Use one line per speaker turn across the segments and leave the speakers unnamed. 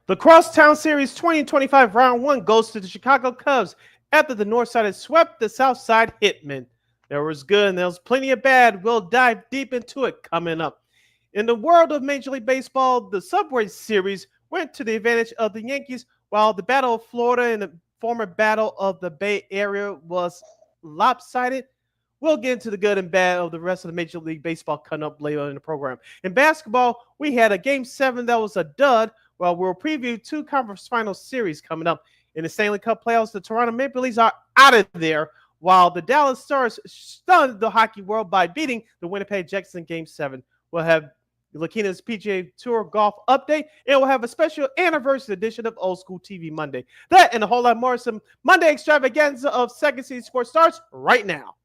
The Crosstown Series 2025 Round 1 goes to the Chicago Cubs after the North Side had swept the South Side Hitmen. There was good and there was plenty of bad. We'll dive deep into it coming up. In the world of Major League Baseball, the Subway Series went to the advantage of the Yankees, while the Battle of Florida and the former Battle of the Bay Area was lopsided. We'll get into the good and bad of the rest of the Major League Baseball coming up later in the program. In basketball, we had a Game 7 that was a dud, while we'll preview 2 conference final series coming up. In the Stanley Cup playoffs, the Toronto Maple Leafs are out of there, while the Dallas Stars stunned the hockey world by beating the Winnipeg Jets in Game 7. We'll have LaKeena's PGA Tour golf update, and we'll have a special anniversary edition of Old School TV Monday. That and a whole lot more. Some Monday extravaganza of Cty Sports starts right now.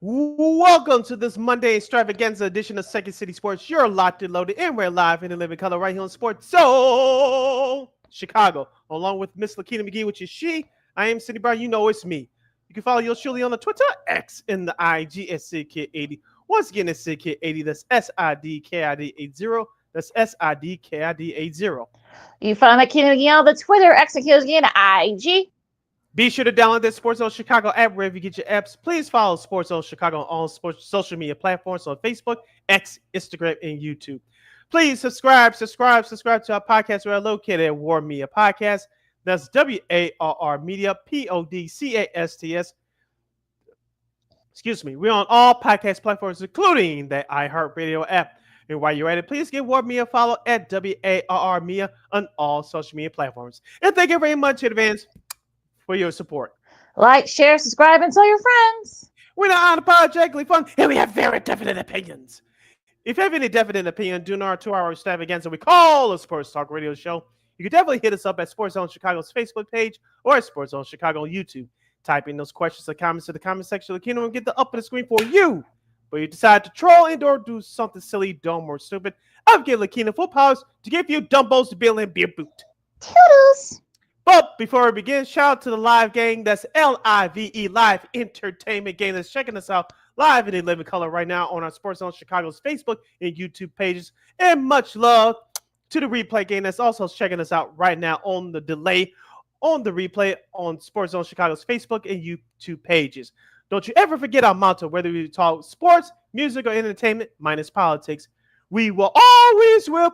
Welcome to this Monday extravaganza edition of Cty Sports. You're locked and loaded, and we're live in the living color right here on Sports Zone Chicago, along with Miss LaKeena McGee, which is she. I am Sidney Brown. You know it's me. You can follow yours truly on the Twitter, X, and the IG at SidKid80. Once again, it's SidKid80. That's SIDKID80. That's SIDKID80.
You find LaKeena McGee on the Twitter, X, and IG.
Be sure to download the Sports Zone Chicago app wherever you get your apps. Please follow Sports Zone Chicago on all sports social media platforms on Facebook, X, Instagram, and YouTube. Please subscribe to our podcast. We're located at War Media Podcast. That's WARR Media, PODCASTS. Excuse me. We're on all podcast platforms, including the iHeartRadio app. And while you're at it, please give War Media a follow at WARR Media on all social media platforms. And thank you very much in advance for your support.
Like, share, subscribe, and tell your friends.
We're not unapologetically fun, and we have very definite opinions. If you have any definite opinion during our 2-hour extravaganza we call a Sports Talk Radio Show, you can definitely hit us up at Sports Zone Chicago's Facebook page or at Sports Zone Chicago on YouTube. Type in those questions or comments to the comment section of the kingdom and get the up on the screen for you. But you decide to troll and or do something silly, dumb, or stupid, I'll give LaKeena full powers to give you dumbos to bill and be a boot.
Toodles.
But before we begin, shout out to the live gang. That's LIVE, Live Entertainment Gang, that's checking us out live in living color right now on our Sports Zone Chicago's Facebook and YouTube pages. And much love to the replay gang that's also checking us out right now on the delay on the replay on Sports Zone Chicago's Facebook and YouTube pages. Don't you ever forget our motto, whether we talk sports, music, or entertainment, minus politics. We will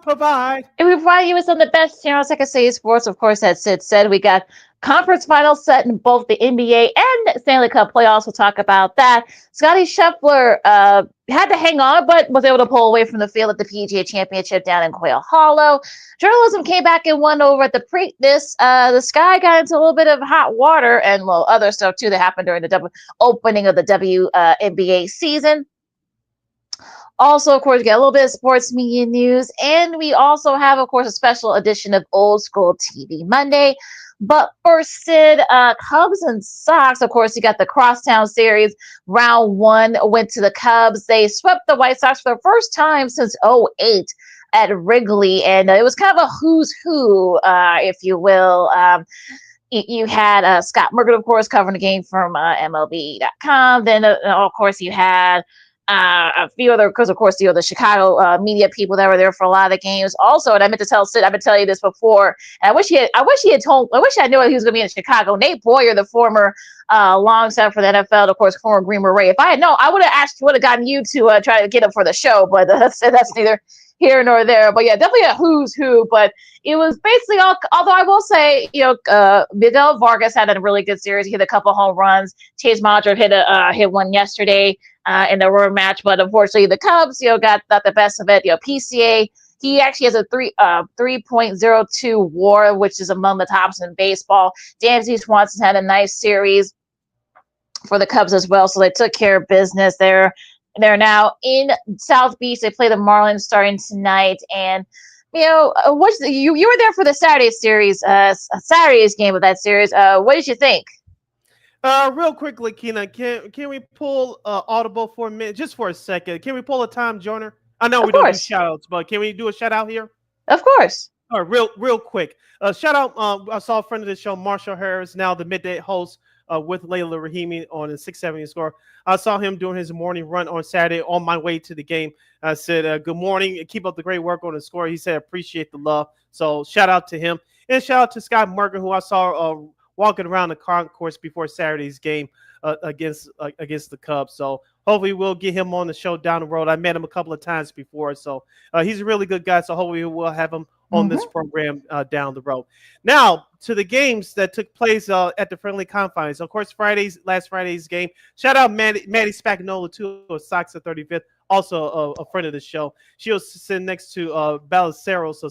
provide.
And we provide you with some of the best channels like Cty Sports. Of course, as Sid said, we got conference finals set in both the NBA and Stanley Cup playoffs. We'll talk about that. Scottie Scheffler had to hang on, but was able to pull away from the field at the PGA Championship down in Quail Hollow. Journalism came back and won over at the Preakness. The Sky got into a little bit of hot water and other stuff, too, that happened during the opening of the WNBA season. Also, of course, we got a little bit of sports media news, and we also have, of course, a special edition of Old School TV Monday. But first, Sid, Cubs and Sox, of course, you got the Crosstown Series. Round 1 went to the Cubs. They swept the White Sox for the first time since 2008 at Wrigley, and it was kind of a who's who, if you will. You had Scott Merkin, of course, covering the game from MLB.com. Then, of course, you had a few other, because of course, the Chicago media people that were there for a lot of the games. Also, and I meant to tell Sid, I've been telling you this before, and I wish I knew he was going to be in Chicago. Nate Boyer, the former long snapper for the NFL, of course, former Green Beret. If I had known, I would have gotten you to try to get him for the show, but that's neither here nor there. But yeah, definitely a who's who. But it was basically all, although I will say, Miguel Vargas had a really good series. He hit a couple home runs. Chase Modric hit one yesterday in the rematch, but unfortunately the Cubs, got the best of it. PCA, he actually has a 3.02 WAR, which is among the tops in baseball. Dansby Swanson had a nice series for the Cubs as well, so they took care of business there. They're now in South Beach. They play the Marlins starting tonight, and you were there for the Saturday series, Saturday's game of that series. What did you think?
Real quickly, Keena, can we pull Audible for a minute, just for a second? Can we pull a time joiner? I know
Of
we don't do
course,
shout outs, but can we do a shout out here?
of course.
All right, real quick. Shout out. I saw a friend of the show, Marshall Harris, now the midday host with Layla Rahimi on the 670 Score. I saw him doing his morning run on Saturday on my way to the game. I said, "Good morning, and keep up the great work on the score." He said, "Appreciate the love." So shout out to him, and shout out to Scott Merger, who I saw walking around the concourse before Saturday's game against the Cubs. So hopefully we'll get him on the show down the road. I met him a couple of times before, so he's a really good guy. So hopefully we'll have him on this
Hmm.
program down the road. Now to the games that took place at the friendly confines. Of course, last Friday's game. Shout out Maddie Spagnola too, of Sox at 35th, also a friend of the show. She was sitting next to Ballesteros,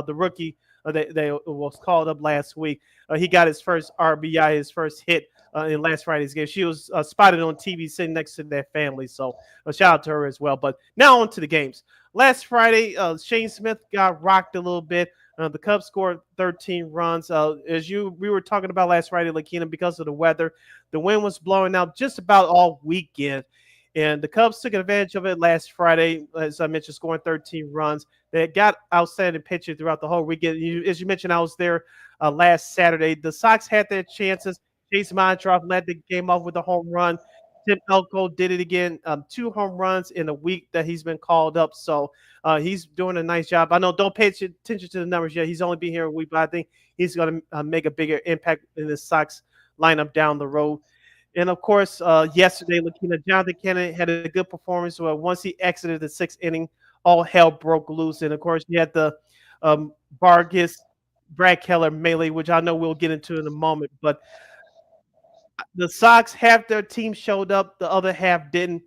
the rookie that was called up last week. He got his first RBI, his first hit in last Friday's game. She was spotted on TV sitting next to their family, so a shout out to her as well. But now on to the games. Last Friday, Shane Smith got rocked a little bit. The Cubs scored 13 runs. We were talking about last Friday, LaKeena, because of the weather, the wind was blowing out just about all weekend. And the Cubs took advantage of it last Friday, as I mentioned, scoring 13 runs. They got outstanding pitching throughout the whole weekend. As you mentioned, I was there last Saturday. The Sox had their chances. Chase Meintraub led the game off with a home run. Tim Elko did it again. 2 home runs in a week that he's been called up. So he's doing a nice job. I know don't pay attention to the numbers yet. He's only been here a week, but I think he's going to make a bigger impact in the Sox lineup down the road. And of course, yesterday, LaKeena, Jonathan Kennedy had a good performance. Once he exited the 6th inning, all hell broke loose. And of course, you had the Vargas Brad Keller melee, which I know we'll get into in a moment. But the Sox, half their team showed up, the other half didn't.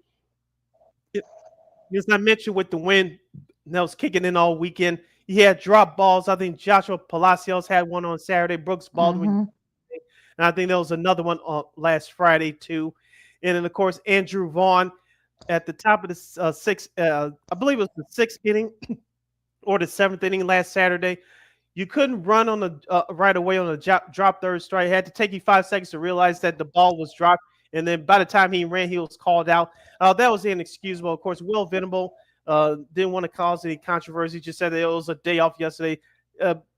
As I mentioned, with the wind that was kicking in all weekend, he had drop balls. I think Joshua Palacios had one on Saturday. Brooks Baldwin,
Hmm.
and I think there was another one on last Friday too. And then of course Andrew Vaughn at the top of the sixth. I believe it was the 6th inning or the 7th inning last Saturday. You couldn't run on the right away on a drop third strike. It had to take you 5 seconds to realize that the ball was dropped, and then by the time he ran, he was called out. That was inexcusable. Of course, Will Venable didn't want to cause any controversy. Just said that it was a day off yesterday.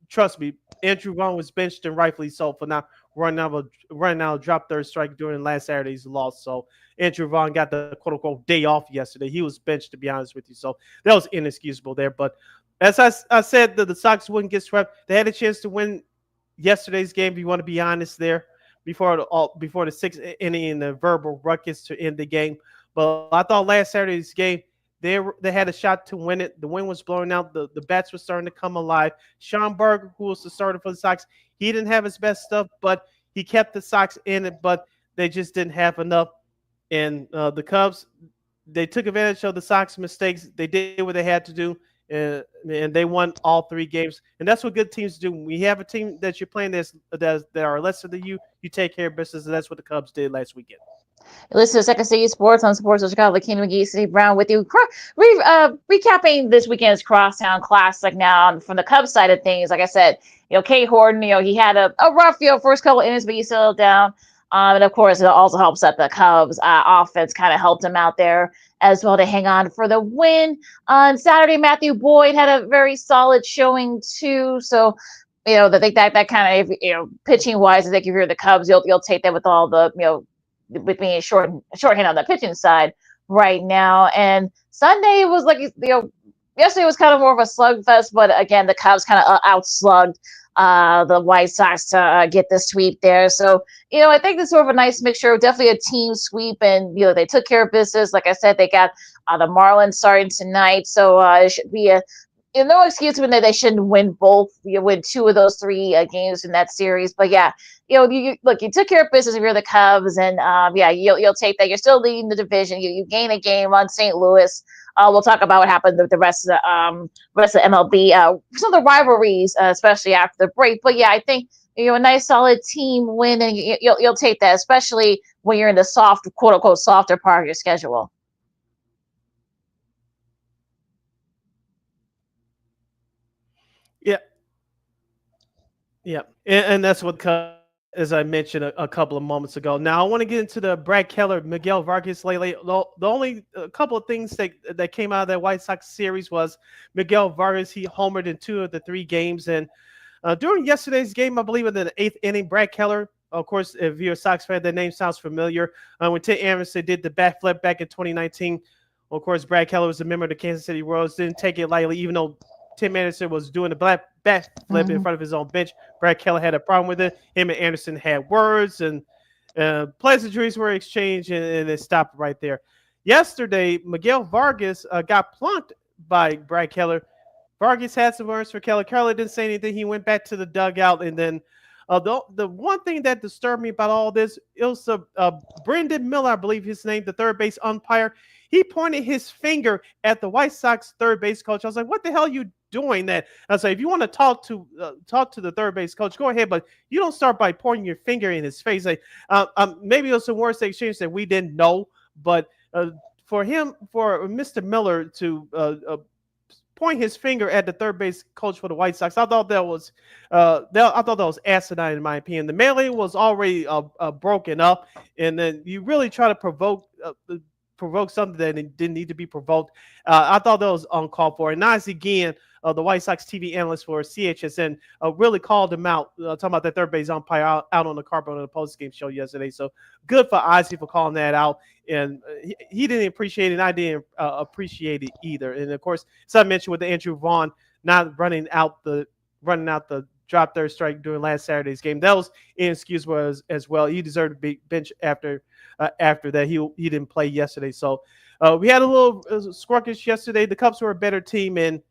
Trust me, Andrew Vaughn was benched, and rightfully so, for not running out of drop third strike during last Saturday's loss. So Andrew Vaughn got the quote unquote day off yesterday. He was benched, to be honest with you. So that was inexcusable there. But as I said, the Sox wouldn't get swept. They had a chance to win yesterday's game, if you want to be honest there, before the 6th inning and the verbal ruckus to end the game. But I thought last Saturday's game, they had a shot to win it. The wind was blowing out. The bats were starting to come alive. Schomburg, who was the starter for the Sox, he didn't have his best stuff, but he kept the Sox in it, but they just didn't have enough. And the Cubs, they took advantage of the Sox mistakes. They did what they had to do, and they won all 3 games. And that's what good teams do. When you have a team that you're playing that are lesser than you, you take care of business, and that's what the Cubs did last weekend.
Listen to Cty Sports on Sports of Chicago. LaKeena, McGee, City Brown with you. Recapping this weekend's Crosstown Classic now from the Cubs side of things. Like I said, Kate Horton, he had a rough first couple innings, but he settled down. And of course, it also helps that the Cubs offense kind of helped him out there as well to hang on for the win. On Saturday, Matthew Boyd had a very solid showing too. So, I think that kind of, pitching wise, I think if you're the Cubs, you'll take that with all the, with being shorthand on the pitching side right now. And Sunday was like, yesterday was kind of more of a slugfest, but again, the Cubs kind of outslugged the White Sox to get the sweep there. So, I think it's sort of a nice mixture, definitely a team sweep, and, they took care of business. Like I said, they got the Marlins starting tonight. So it should be no excuse when they shouldn't win both. You win 2 of those 3 games in that series. But yeah, you took care of business if you're the Cubs, and you'll take that. You're still leading the division. You gain a game on St. Louis. We'll talk about what happened with the rest of the MLB. Some of the rivalries, especially after the break. But yeah, I think a nice solid team win, and you'll take that, especially when you're in the soft, quote unquote, softer part of your schedule.
Yeah, yeah, and that's what, as I mentioned a couple of moments ago. Now I want to get into the Brad Keller, Miguel Vargas lately. The only couple of things that came out of that White Sox series was Miguel Vargas. He homered in 2 of the 3 games, and during yesterday's game, I believe in the 8th inning, Brad Keller. Of course, if you're a Sox fan, that name sounds familiar. When Tim Anderson did the bat flip back in 2019, of course, Brad Keller was a member of the Kansas City Royals. Didn't take it lightly, even though Tim Anderson was doing the bat flip in front of his own bench. Brad Keller had a problem with it. Him and Anderson had words, and pleasantries were exchanged, and it stopped right there. Yesterday, Miguel Vargas got plunked by Brad Keller. Vargas had some words for Keller. Keller didn't say anything. He went back to the dugout, and then the one thing that disturbed me about all this, it was Brendan Miller, I believe his name, the third base umpire. He pointed his finger at the White Sox third base coach. I was like, "What the hell are you doing?" That I was like, "If you want to talk to the third base coach, go ahead, but you don't start by pointing your finger in his face." Like, maybe it was some words they exchanged that we didn't know, but for Mr. Miller to point his finger at the third base coach for the White Sox, I thought that was asinine in my opinion. The melee was already broken up, and then you really try to provoke something that didn't need to be provoked. I thought that was uncalled for. And Naz again, the White Sox TV analyst for CHSN, really called him out, talking about that third base umpire out on the carpet on the post-game show yesterday. So good for Ozzy for calling that out. And he didn't appreciate it, and I didn't appreciate it either. And, of course, as I mentioned with the Andrew Vaughn not running out the drop third strike during last Saturday's game, that was inexcusable as well. He deserved to be benched after that. He didn't play yesterday. So we had a little squawkish yesterday. The Cubs were a better team, and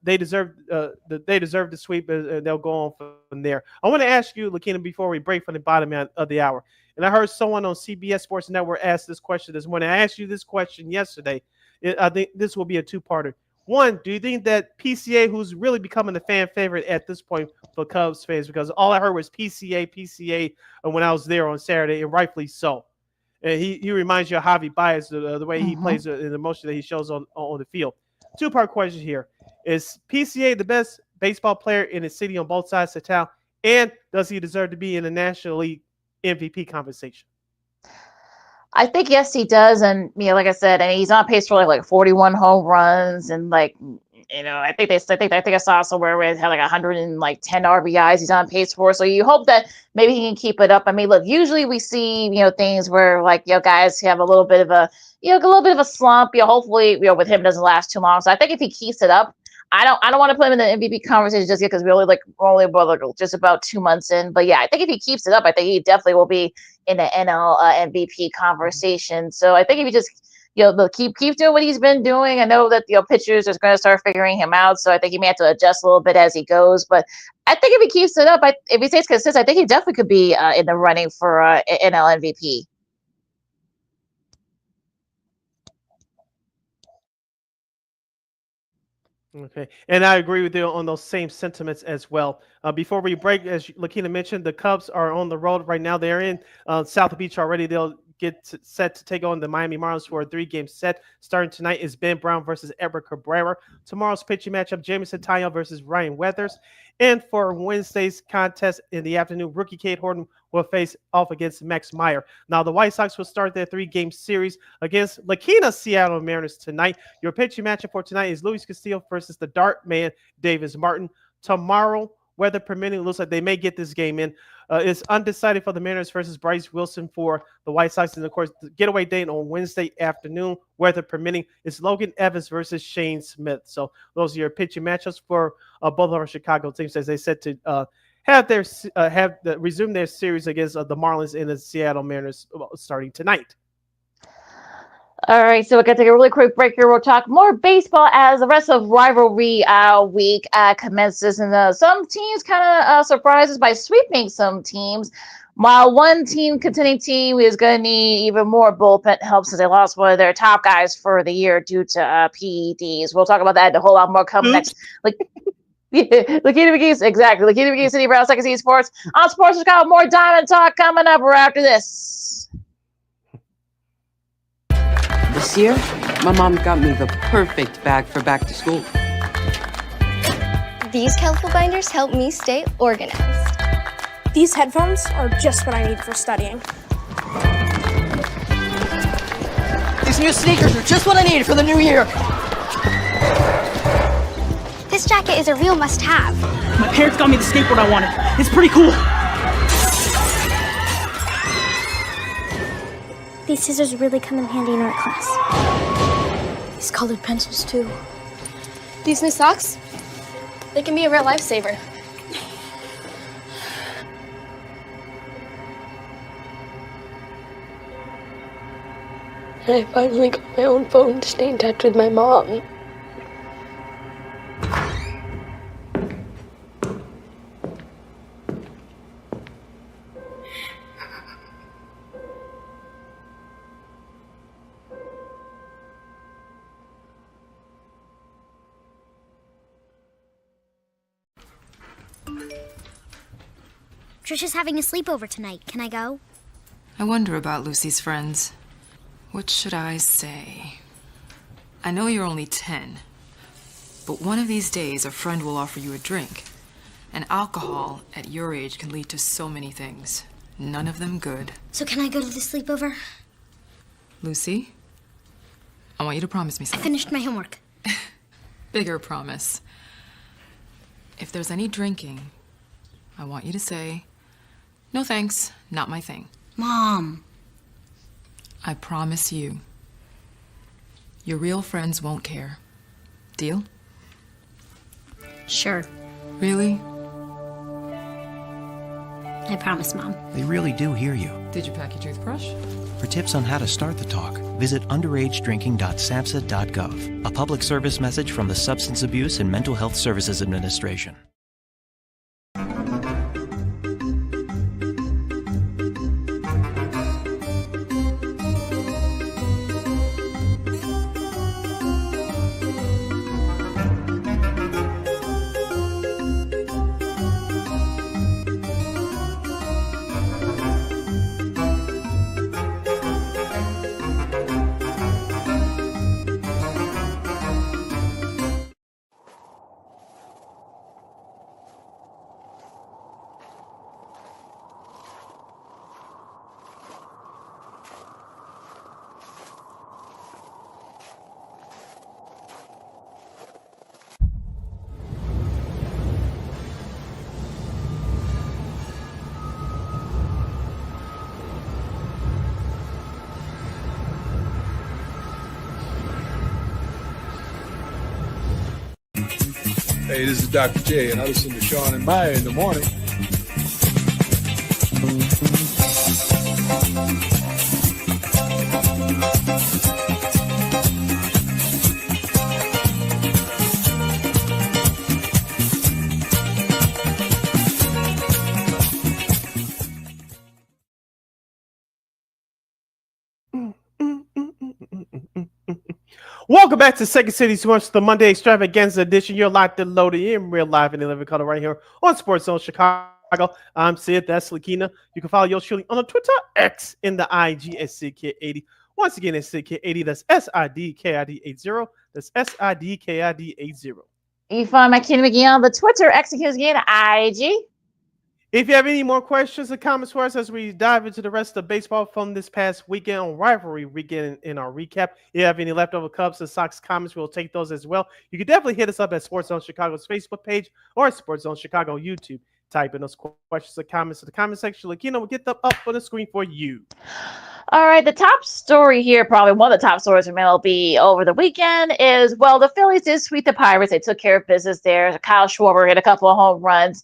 they deserved the sweep, and they'll go on from there. I want to ask you, LaKeena, before we break from the bottom of the hour, and I heard someone on CBS Sports Network ask this question this morning. I asked you this question yesterday. I think this will be a two-parter. One, do you think that PCA, who's really becoming a fan favorite at this point for Cubs fans, because all I heard was PCA when I was there on Saturday, and rightfully so. And he reminds you of Javi Baez, the way he plays and the emotion that he shows on the field. Two-part question here. Is PCA the best baseball player in the city on both sides of town? And does he deserve to be in the National League MVP conversation?
I think yes, he does, and like I said, I mean, he's on pace for like 41 home runs, and I think I saw somewhere where it had like 110 RBIs. He's on pace for, so you hope that maybe he can keep it up. I mean, look, usually we see things where guys have a little bit of a slump. Hopefully with him it doesn't last too long. So I think if he keeps it up, I don't want to put him in the MVP conversation just yet because we're only just about 2 months in. But yeah, I think if he keeps it up, I think he definitely will be in the NL MVP conversation. So I think if he just keep doing what he's been doing. I know that pitchers are going to start figuring him out, so I think he may have to adjust a little bit as he goes. But I think if he keeps it up, if he stays consistent, I think he definitely could be in the running for NL MVP.
Okay, and I agree with you on those same sentiments as well. Before we break, as LaKeena mentioned, the Cubs are on the road right now. They're in South Beach already. They'll get set to take on the Miami Marlins for a 3-game set. Starting tonight is Ben Brown versus Edward Cabrera. Tomorrow's pitching matchup, Jameson Taillon versus Ryan Weathers. And for Wednesday's contest in the afternoon, rookie Cade Horton will face off against Max Meyer. Now, the White Sox will start their 3-game series against LaKeena's Seattle Mariners tonight. Your pitching matchup for tonight is Luis Castillo versus the Dart Man, Davis Martin. Tomorrow, weather permitting, looks like they may get this game in. It's undecided for the Mariners versus Bryce Wilson for the White Sox. And, of course, the getaway date on Wednesday afternoon, weather permitting, is Logan Evans versus Shane Smith. So those are your pitching matchups for both of our Chicago teams as they set to resume their series against the Marlins and the Seattle Mariners starting tonight.
All right, so we're going to take a really quick break here. We'll talk more baseball as the rest of rivalry week commences. And some teams kind of surprised us by sweeping some teams, while one contending team is going to need even more bullpen help since they lost one of their top guys for the year due to PEDs. We'll talk about that and a whole lot more coming next. LaKeena McGee, exactly. LaKeena McGee, City Brown, Cty Sports. On Sports Chicago, more Diamond Talk coming up right after this.
This year, my mom got me the perfect bag for back to school. These colorful binders help me stay organized.
These headphones are just what I need for studying.
These new sneakers are just what I need for the new year.
This jacket is a real must-have.
My parents got me the skateboard I wanted. It's pretty cool.
These scissors really come in handy in art class.
These colored pencils, too. These new socks, they can be a real lifesaver.
I finally got my own phone to stay in touch with my mom.
Trisha's having a sleepover tonight. Can I go?
I wonder about Lucy's friends. What should I say? I know you're only 10, but one of these days a friend will offer you a drink. And alcohol at your age can lead to so many things. None of them good.
So can I go to the sleepover?
Lucy, I want you to promise me
I
something.
finished my homework.
Bigger promise. If there's any drinking, I want you to say, "No thanks, not my thing."
Mom.
I promise you. Your real friends won't care. Deal?
Sure.
Really?
I promise, Mom.
They really do hear you.
Did you pack your toothbrush?
For tips on how to start the talk, visit underagedrinking.samhsa.gov, a public service message from the Substance Abuse and Mental Health Services Administration.
Hey, this is Dr. J, and I listen to Sean and Maya in the morning.
Welcome back to Cty Sports, the Monday Extravaganza edition. You're locked and loaded in real live in the living color right here on Sports Zone Chicago. I'm Sid. That's LaKeena. You can follow yours truly on the Twitter, X, in the IG at SidKid80. Once again, it's SidKid80. That's SIDKID80. That's SIDKID80.
You can find McGee on the Twitter, execute again, IG.
If you have any more questions or comments for us as we dive into the rest of baseball from this past weekend on Rivalry Weekend in our recap, if you have any leftover Cubs and Sox comments, we'll take those as well. You can definitely hit us up at Sports Zone Chicago's Facebook page or Sports Zone Chicago YouTube. Type in those questions or comments in the comment section. LaKeena will get them up on the screen for you.
All right, the top story here, probably one of the top stories from MLB over the weekend is, well, the Phillies did sweep the Pirates. They took care of business there. Kyle Schwarber hit a couple of home runs.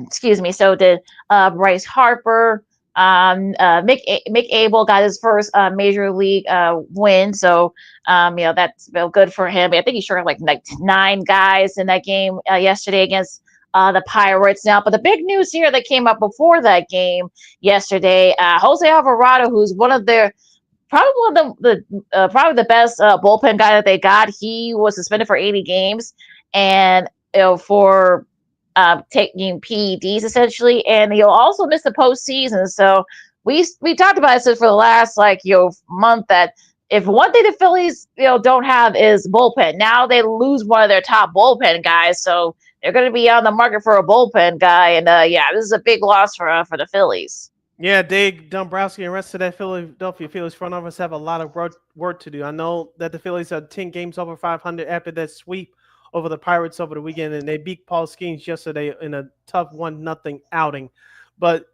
Excuse me. So did Bryce Harper. Mick Abel got his first major league win. So that's good for him. I think he sure had like 9 guys in that game yesterday against the Pirates. Now, but the big news here that came up before that game yesterday, Jose Alvarado, who's one of their probably the best bullpen guy that they got, he was suspended for 80 games, and for taking PEDs essentially, and he'll also miss the postseason. So we talked about this for the last month that if one thing the Phillies, don't have is bullpen. Now they lose one of their top bullpen guys, so they're going to be on the market for a bullpen guy. And this is a big loss for the Phillies.
Yeah, Dave Dombrowski and the rest of that Philadelphia Phillies front office have a lot of work to do. I know that the Phillies are 10 games over 500 after that sweep over the Pirates over the weekend, and they beat Paul Skeens yesterday in a tough 1-0 outing. But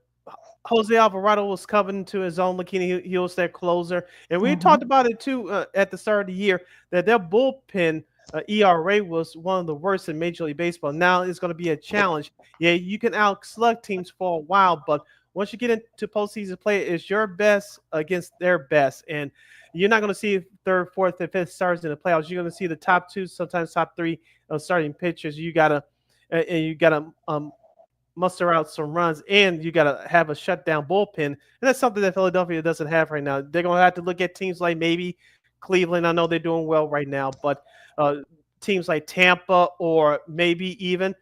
Jose Alvarado was coming to his own. LaKeena, he was their closer. And we talked about it, too, at the start of the year, that their bullpen ERA was one of the worst in Major League Baseball. Now it's going to be a challenge. Yeah, you can out-slug teams for a while, but once you get into postseason play, it's your best against their best. And you're not going to see third, fourth, and fifth stars in the playoffs. You're going to see the top two, sometimes top three starting pitchers. You gotta muster out some runs, and you gotta have a shutdown bullpen. And that's something that Philadelphia doesn't have right now. They're gonna have to look at teams like maybe Cleveland. I know they're doing well right now, but teams like Tampa or maybe even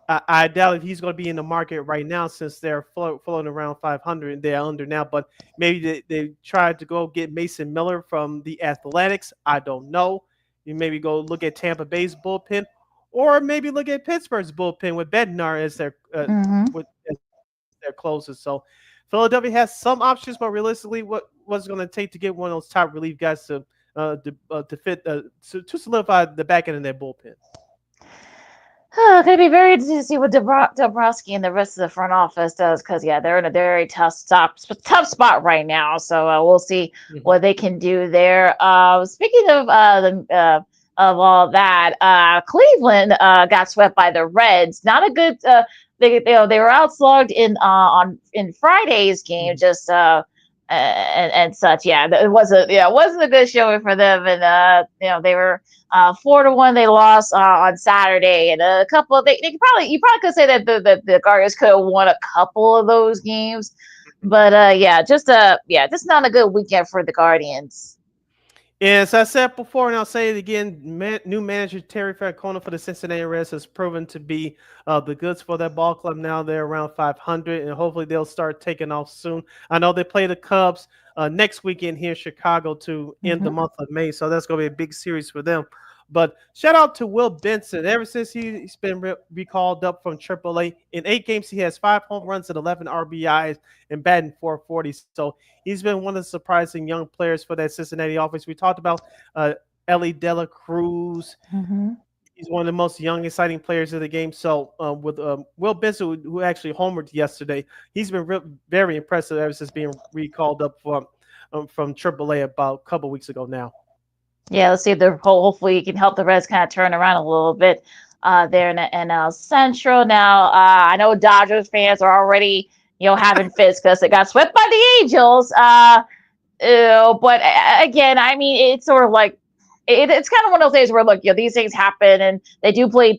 I doubt if he's going to be in the market right now since they're floating around 500 and they're under now. But maybe they tried to go get Mason Miller from the Athletics. I don't know. You maybe go look at Tampa Bay's bullpen, or maybe look at Pittsburgh's bullpen with Bednar as their closers. So Philadelphia has some options, but realistically, what's going to take to get one of those top relief guys to solidify the back end of their bullpen?
Going to be very interesting to see what Dombrowski and the rest of the front office does, because they're in a very tough spot right now. So we'll see what they can do there. Speaking of all that, Cleveland got swept by the Reds. Not a good. They were outslugged in Friday's game. Just and such. Yeah, it wasn't a good showing for them. And they were 4-1. They lost on Saturday, and a couple of you probably could say that the Guardians could have won a couple of those games, but just not a good weekend for the Guardians.
As I said before, and I'll say it again, new manager Terry Francona for the Cincinnati Reds has proven to be the goods for that ball club. Now they're around 500, and hopefully they'll start taking off soon. I know they play the Cubs next weekend here in Chicago to end the month of May, so that's going to be a big series for them. But shout out to Will Benson. Ever since he's been recalled up from AAA, in 8 games he has 5 home runs and 11 RBIs and batting .440. So he's been one of the surprising young players for that Cincinnati offense. We talked about Ellie De La Cruz. He's one of the most young, exciting players of the game. So with Will Benson, who actually homered yesterday, he's been very impressive ever since being recalled up from AAA about a couple weeks ago now.
Yeah, let's see if hopefully you can help the Reds kind of turn around a little bit there in NL Central. Now, I know Dodgers fans are already, having fits because they got swept by the Angels. But again, I mean, it's sort of like it's kind of one of those days where look, these things happen, and they do play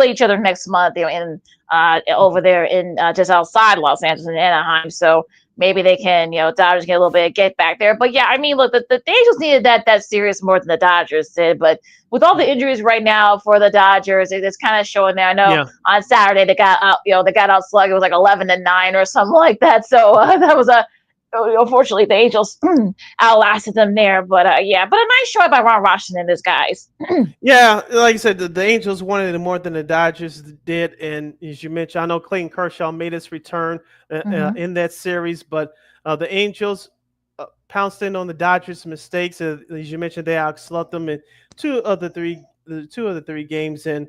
each other next month, over there in just outside Los Angeles and Anaheim. So maybe they can, Dodgers get a little bit of get back there. But yeah, I mean, look, the Angels needed that series more than the Dodgers did. But with all the injuries right now for the Dodgers, it's kind of showing there. I know on Saturday they got out, outslugged. It was like 11-9 or something like that. So that was unfortunately the Angels outlasted them there. But but a nice showing by Ron Washington and his guys.
Yeah, like I said, the Angels wanted it more than the Dodgers did, and as you mentioned, I know Clayton Kershaw made his return in that series, but the Angels pounced in on the Dodgers' mistakes. As you mentioned, they outslugged them in two of the three games. And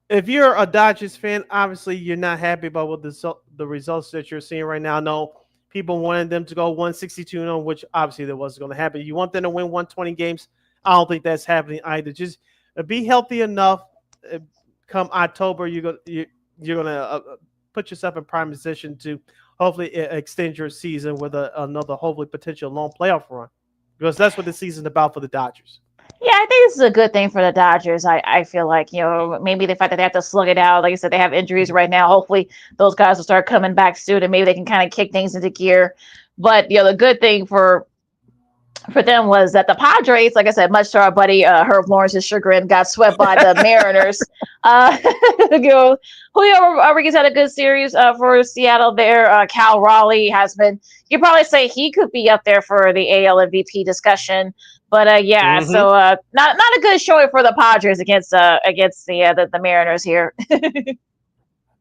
if you're a Dodgers fan, obviously you're not happy about what the results that you're seeing right now. I know people wanted them to go 162-0, which obviously that wasn't going to happen. You want them to win 120 games. I don't think that's happening either. Just be healthy enough. Come October, you're gonna put yourself in prime position to hopefully extend your season with another hopefully potential long playoff run, because that's what the season's about for the Dodgers.
Yeah, I think this is a good thing for the Dodgers. I feel like, maybe the fact that they have to slug it out, like I said, they have injuries right now. Hopefully those guys will start coming back soon, and maybe they can kind of kick things into gear. But, the good thing for them was that the Padres, like I said, much to our buddy Herb Lawrence's chagrin, got swept by the Mariners. Julio Rodriguez had a good series for Seattle there. Cal Raleigh has been, you probably say he could be up there for the AL MVP discussion. But yeah,
Mm-hmm.
so not a good showing for the Padres against the Mariners here.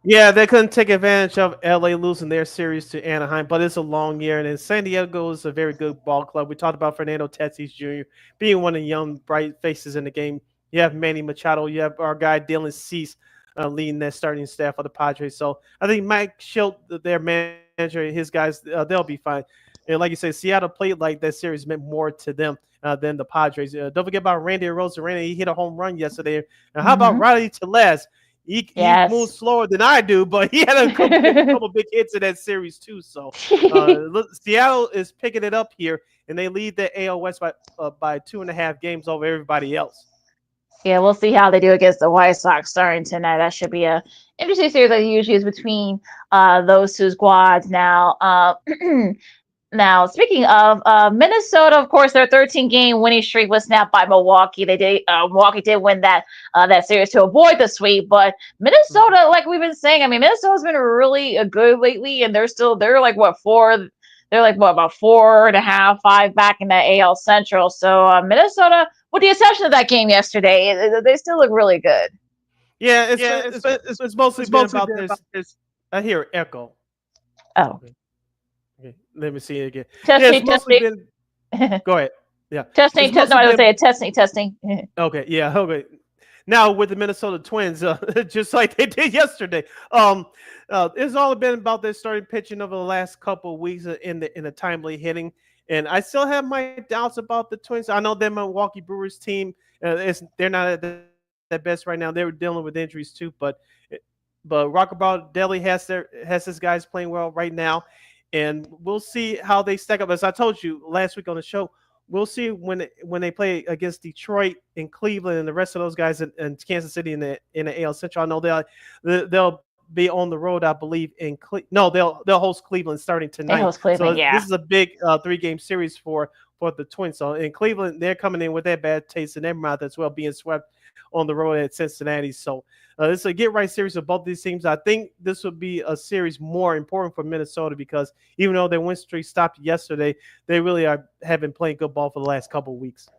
Yeah, they couldn't take advantage of LA losing their series to Anaheim, but it's a long year, and then San Diego is a very good ball club. We talked about Fernando Tatis Jr. being one of the young, bright faces in the game. You have Manny Machado, you have our guy Dylan Cease leading that starting staff of the Padres. So I think Mike Schilt, their manager, his guys, they'll be fine. And like you said, Seattle played like that series meant more to them than the Padres. Don't forget about Randy Arozarena. He hit a home run yesterday. And how about Riley Telez? He moves slower than I do, but he had a couple big hits in that series too. So Seattle is picking it up here, and they lead the AL West by 2.5 games over everybody else.
Yeah, we'll see how they do against the White Sox starting tonight. That should be a interesting series that usually is between those two squads. Now, now speaking of Minnesota, of course, their 13-game winning streak was snapped by Milwaukee. Milwaukee did win that series to avoid the sweep, but Minnesota, like we've been saying, I mean, Minnesota's been really good lately, and they're like what four. They're like about 4.5, 5 back in the AL Central. So Minnesota, with the exception of that game yesterday, they still look really good.
Yeah, it's mostly been about this. I hear echo.
Oh,
okay. Let me see it again.
Testing.
Go ahead. Yeah,
testing. No, I would say testing.
Okay. Yeah. Okay. Now with the Minnesota Twins, just like they did yesterday, it's all been about their starting pitching over the last couple of weeks in the timely hitting, and I still have my doubts about the Twins. I know they're Milwaukee Brewers team. They're not at their best right now. They were dealing with injuries too, but Rockabout Deli has his guys playing well right now, and we'll see how they stack up. As I told you last week on the show. We'll see when they play against Detroit and Cleveland and the rest of those guys in Kansas City in the AL Central. I know they'll be on the road, I believe. They'll host Cleveland starting tonight.
They host Cleveland,
so this is a big 3-game series for the Twins. So in Cleveland, they're coming in with that bad taste in their mouth as well, being swept on the road at Cincinnati. So this is a get-right series of both these teams. I think this would be a series more important for Minnesota because even though their win streak stopped yesterday, they really have been playing good ball for the last couple of weeks.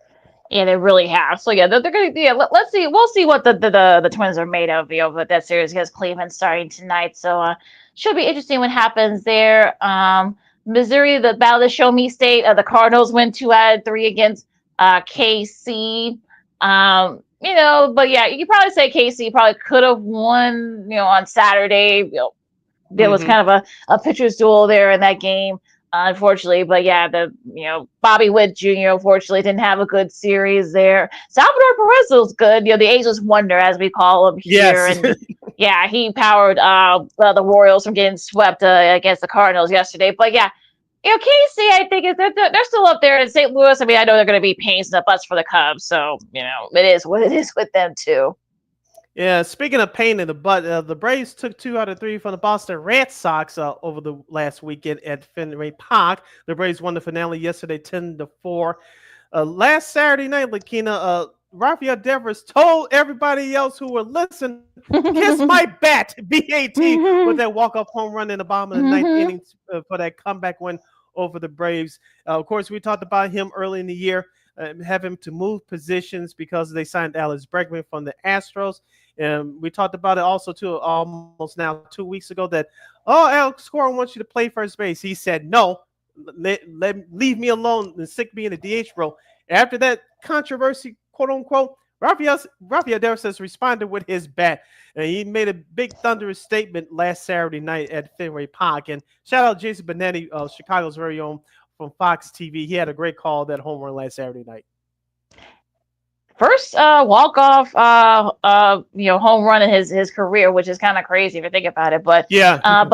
Yeah, they really have. So yeah, they're gonna. Yeah, let's see. We'll see what the Twins are made of. With that series against Cleveland starting tonight. So should be interesting what happens there. Missouri, the battle of the Show Me State. The Cardinals win 2 out of 3 against KC. But yeah, you could probably say KC probably could have won, on Saturday. There was kind of a pitcher's duel there in that game, unfortunately. But yeah, Bobby Witt Jr. unfortunately didn't have a good series there. Salvador Perez was good. The Ageless Wonder, as we call him here.
Yes.
And yeah, he powered the Royals from getting swept against the Cardinals yesterday. But yeah, KC, I think they're still up there in St. Louis. I mean, I know they're going to be pains in the butts for the Cubs, so it is what it is with them too.
Yeah, speaking of pain in the butt, the Braves took 2 out of 3 from the Boston Red Sox over the last weekend at Fenway Park. The Braves won the finale yesterday, 10-4. Last Saturday night, LaKeena, Rafael Devers told everybody else who were listening, "Kiss my bat," BAT, with that walk-off home run in the bottom of the 9th inning for that comeback win over the Braves. Of course, we talked about him early in the year, have him to move positions because they signed Alex Bregman from the Astros. And we talked about it also too almost now 2 weeks ago that, Alex Cora wants you to play first base. He said, no, leave me alone and stick me in the DH role. After that controversy, quote unquote, Rafael Devers has responded with his bat. And he made a big thunderous statement last Saturday night at Fenway Park. And shout out Jason Benetti, Chicago's very own from Fox TV. He had a great call that home run last Saturday night.
First walk-off home run in his career, which is kind of crazy if you think about it. But yeah. I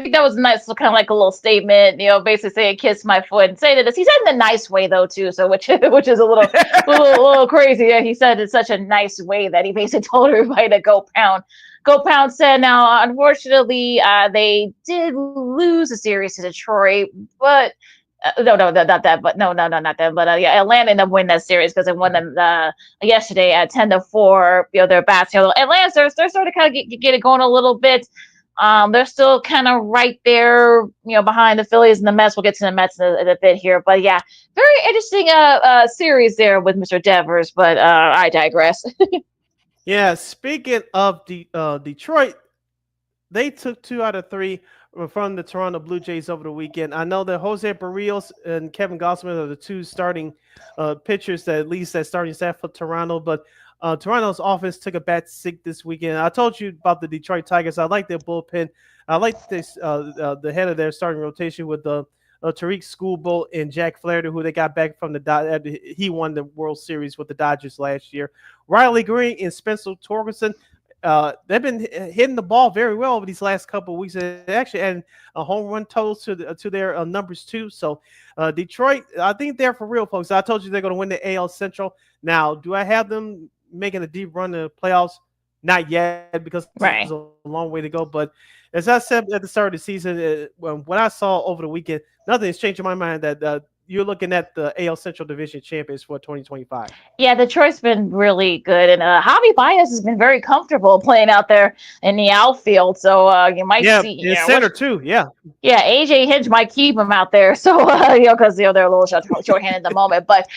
think that was nice, kind of like a little statement, basically saying "kiss my foot" and saying this. He said it in a nice way though too, so which is a little crazy. Yeah, he said it in such a nice way that he basically told everybody to go pound. Go Pound said, now, unfortunately, they did lose a series to Detroit, but not that. But Atlanta ended up winning that series because they won them yesterday at 10-4. Their bats. Atlanta, they're starting to kind of get it going a little bit. They're still kind of right there, behind the Phillies and the Mets. We'll get to the Mets in a bit here, but yeah, very interesting series there with Mr. Devers. But I digress.
Yeah, speaking of Detroit, they took 2 out of 3 from the Toronto Blue Jays over the weekend. I know that Jose Barrios and Kevin Gausman are the 2 starting pitchers that at least that starting staff for Toronto, but Toronto's offense took a bad sick this weekend. I told you about the Detroit Tigers. I like their bullpen. I like this the head of their starting rotation with the Tariq Schoolbolt and Jack Flaherty, who they got back from the he won the World Series with the Dodgers last year. Riley Green and Spencer Torkelson. They've been hitting the ball very well over these last couple of weeks. They actually added a home run totals to their numbers too. So Detroit, I think they're for real, folks. I told you they're going to win the AL Central. Now, do I have them making a deep run in the playoffs? Not yet, because
Right.
there's a long way to go. But as I said at the start of the season, what I saw over the weekend, nothing has changed in my mind that you're looking at the AL Central Division champions for 2025.
Yeah, Detroit's been really good, and Javi Baez has been very comfortable playing out there in the outfield. So you might see,
in center too. Yeah.
Yeah, AJ Hinch might keep him out there, so because they're a little short-handed at the moment. But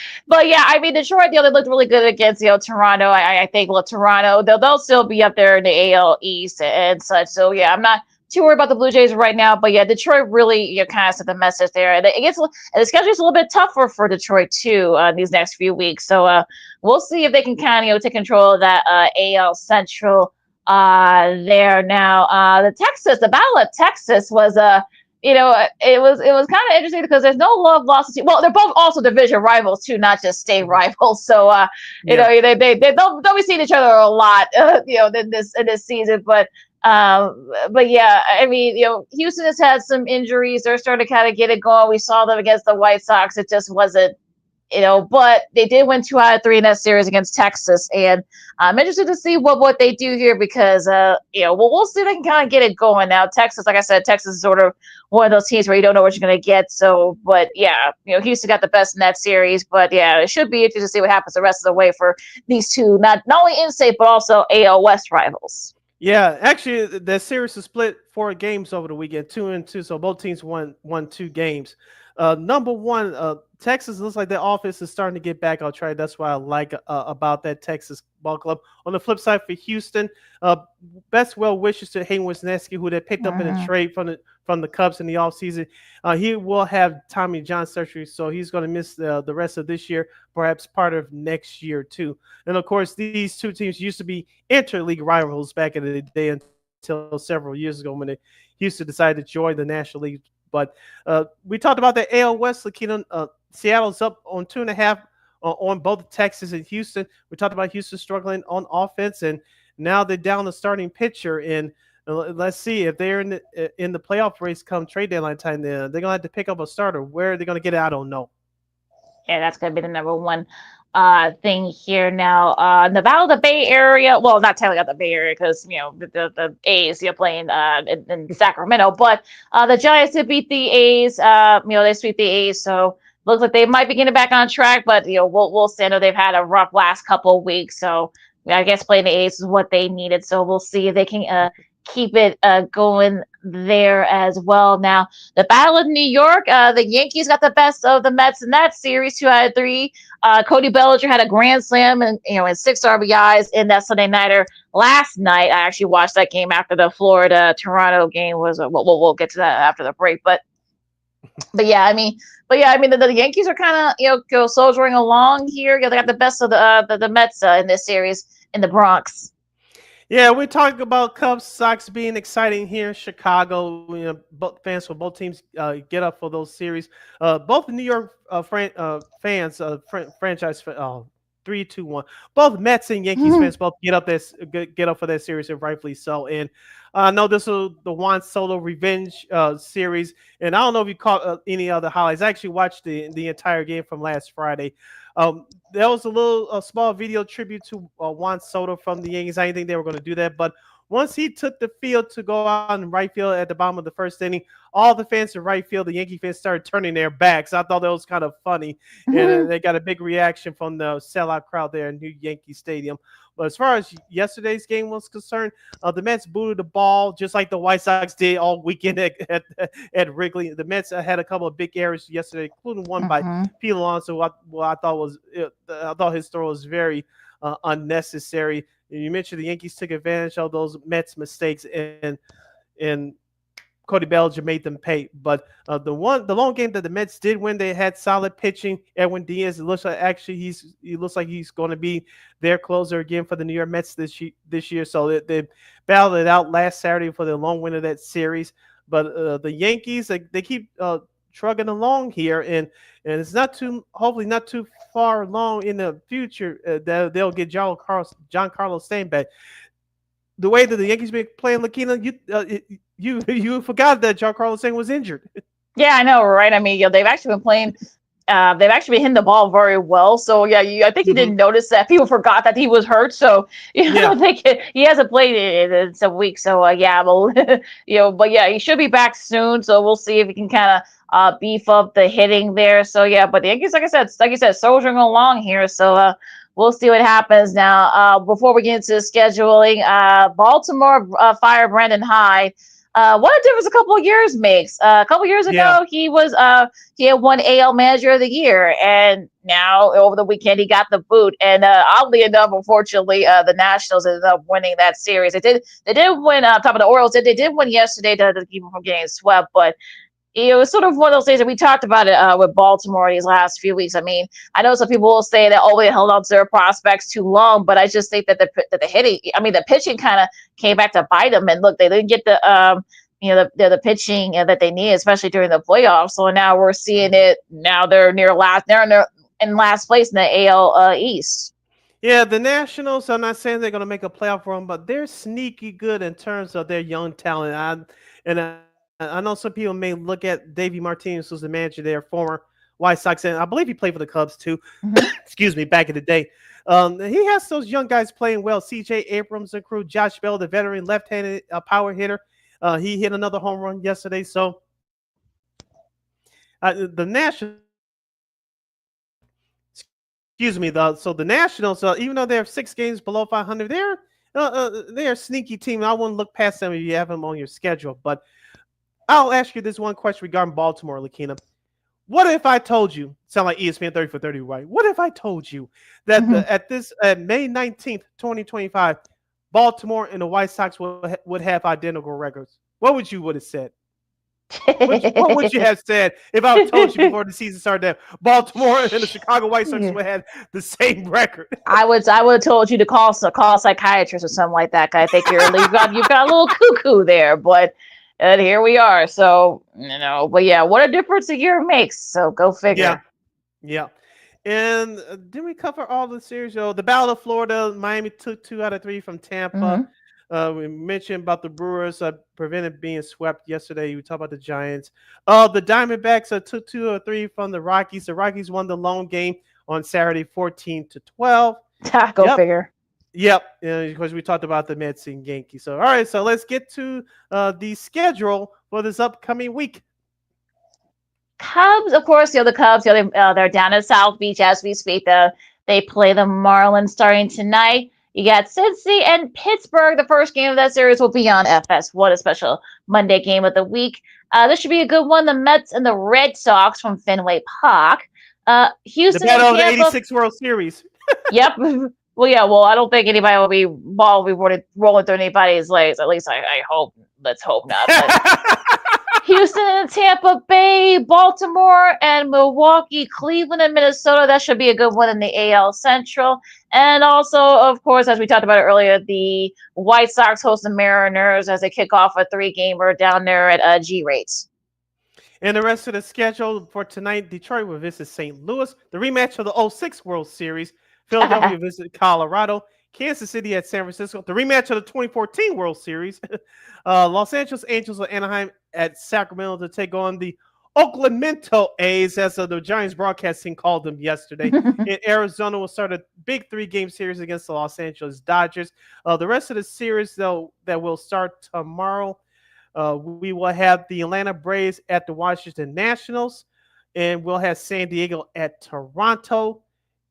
yeah, I mean Detroit, they looked really good against Toronto. I think Toronto, they'll still be up there in the AL East and such. So yeah, I'm not too worried about the Blue Jays right now. But yeah, Detroit really kind of sent the message there. And the schedule's a little bit tougher for Detroit too these next few weeks. So we'll see if they can kind of take control of that AL Central there now. The Battle of Texas was it was kind of interesting because there's no love lost. Well, they're both also division rivals too, not just state rivals. So they they'll be seeing each other a lot, in this season. But yeah, I mean, Houston has had some injuries. They're starting to kind of get it going. We saw them against the White Sox. It just wasn't. But they did win 2 out of 3 in that series against Texas, and I'm interested to see what they do here because we'll see if they can kind of get it going now. Texas, like I said, Texas is sort of one of those teams where you don't know what you're going to get. So, but yeah, Houston got the best in that series, but yeah, it should be interesting to see what happens the rest of the way for these two, not only in-state but also AL West rivals.
Yeah, actually, the series is split 4 games over the weekend, 2-2. So both teams won 2 games. Number one, Texas looks like their offense is starting to get back on track. That's what I like about that Texas ball club. On the flip side for Houston, best well wishes to Hayden Wesneski, who they picked up in a trade from the Cubs in the offseason. He will have Tommy John surgery, so he's going to miss the rest of this year, perhaps part of next year too. And of course, these two teams used to be interleague rivals back in the day until several years ago when Houston decided to join the National League. But we talked about the AL West. LaKeena, Seattle's up on 2.5 on both Texas and Houston. We talked about Houston struggling on offense, and now they're down the starting pitcher. And let's see if they're in the playoff race come trade deadline time. They're gonna have to pick up a starter. Where are they gonna get it? I don't know.
Yeah, that's gonna be the number one thing here now. The Battle of the Bay Area. Well, not technically at the Bay Area because the A's playing in Sacramento, but the Giants did beat the A's. They sweep the A's, so looks like they might be getting back on track. But we'll see. I know they've had a rough last couple of weeks, so I guess playing the A's is what they needed. So we'll see if they can keep it going there as well. Now, the Battle of New York, the Yankees got the best of the Mets in that series, 2 out of 3. Cody Bellinger had a grand slam and 6 RBIs in that Sunday nighter last night. I actually watched that game after the Florida Toronto game was. We'll get to that after the break, but yeah, I mean, the Yankees are kind of soldiering along here. They got the best of the Mets in this series in the Bronx.
Yeah, we're talking about Cubs, Sox being exciting here in Chicago. Both fans for both teams get up for those series. Both New York fans, franchise 3-2-1. Both Mets and Yankees fans both get up for that series, and rightfully so. And I know this is the Juan Soto revenge series, and I don't know if you caught any other highlights. I actually watched the entire game from last Friday. There was a small video tribute to Juan Soto from the Yankees. I didn't think they were going to do that, but once he took the field to go out in right field at the bottom of the first inning, all the fans in right field, the Yankee fans, started turning their backs. I thought that was kind of funny, and they got a big reaction from the sellout crowd there in New Yankee Stadium. But as far as yesterday's game was concerned, the Mets booted the ball just like the White Sox did all weekend at Wrigley. The Mets had a couple of big errors yesterday, including one by Pete Alonso. I thought his throw was very unnecessary. You mentioned the Yankees took advantage of those Mets mistakes, and Cody Bellinger made them pay. But the long game that the Mets did win, they had solid pitching. Edwin Diaz, it looks like he looks like he's going to be their closer again for the New York Mets this year. So they battled it out last Saturday for the long win of that series. But the Yankees, they keep trugging along here, and it's hopefully not too far along in the future that they'll get Giancarlo Stanley back. The way that the Yankees been playing, LaKeena, you forgot that Giancarlo Stanley was injured.
Yeah, I know, right? I mean, they've actually been playing. They've actually been hitting the ball very well. So yeah, I think you didn't notice that. People forgot that he was hurt. So I think he hasn't played in some weeks. So but yeah, he should be back soon. So we'll see if he can kind of beef up the hitting there. So yeah, but the Yankees, like you said, soldiering along here. So we'll see what happens now. Before we get into scheduling, Baltimore fired Brandon Hyde. What a difference a couple of years makes. A couple of years ago, he had won AL Manager of the Year, and now over the weekend he got the boot. And oddly enough, unfortunately, the Nationals ended up winning that series. They did win. Top of the Orioles, they did win yesterday to keep them from getting swept, but it was sort of one of those things that we talked about it with Baltimore these last few weeks. I mean, I know some people will say that they held on to their prospects too long, but I just think that the hitting, the pitching kind of came back to bite them. And look, they didn't get the pitching that they need, especially during the playoffs. So now we're seeing it. Now they're in last place in the AL East.
Yeah, the Nationals, I'm not saying they're going to make a playoff run, but they're sneaky good in terms of their young talent. I know some people may look at Davey Martinez, who's the manager there, former White Sox, and I believe he played for the Cubs too. Excuse me, back in the day. He has those young guys playing well. C.J. Abrams and crew, Josh Bell, the veteran left-handed power hitter. He hit another home run yesterday. So the Nationals, the Nationals, even though they're 6 games below 500, they're a sneaky team. I wouldn't look past them if you have them on your schedule, but I'll ask you this one question regarding Baltimore, LaKeena. What if I told you, sound like ESPN 30 for 30, right? What if I told you that at May 19th, 2025, Baltimore and the White Sox would have identical records? What would you have said? What would you have said if I told you before the season started that Baltimore and the Chicago White Sox would have the same record?
I would have told you to call a psychiatrist or something like that. I think you've got a little cuckoo there, but here we are. So but yeah, what a difference a year makes. So go figure.
Yeah. And didn't we cover all the series? The Battle of Florida, Miami took 2 out of 3 from Tampa. We mentioned about the Brewers prevented being swept yesterday. We talked about the Giants. The Diamondbacks took 2 or 3 from the Rockies. The Rockies won the lone game on Saturday, 14-12.
Go figure.
Yep, because we talked about the Mets and Yankees. So, all right, so let's get to the schedule for this upcoming week.
Cubs, of course, the Cubs, they're down at South Beach as we speak. They play the Marlins starting tonight. You got Cincy and Pittsburgh. The first game of that series will be on FS1, a special Monday game of the week. This should be a good one. The Mets and the Red Sox from Fenway Park. Houston
the battle
and Tampa.
of the 86 World Series.
Yep. Well, yeah. Well, I don't think anybody will be rolling through anybody's legs. At least I hope. Let's hope not. But Houston and Tampa Bay, Baltimore and Milwaukee, Cleveland and Minnesota. That should be a good one in the AL Central. And also, of course, as we talked about earlier, the White Sox host the Mariners as they kick off a 3-gamer down there at G-Rates.
And the rest of the schedule for tonight, Detroit will visit St. Louis. The rematch of the 06 World Series. Philadelphia visit Colorado. Kansas City at San Francisco. The rematch of the 2014 World Series. Los Angeles Angels of Anaheim at Sacramento to take on the Oaklandmento A's, as the Giants broadcasting called them yesterday. In Arizona will start a big 3-game series against the Los Angeles Dodgers. The rest of the series, though, that will start tomorrow, we will have the Atlanta Braves at the Washington Nationals, and we'll have San Diego at Toronto.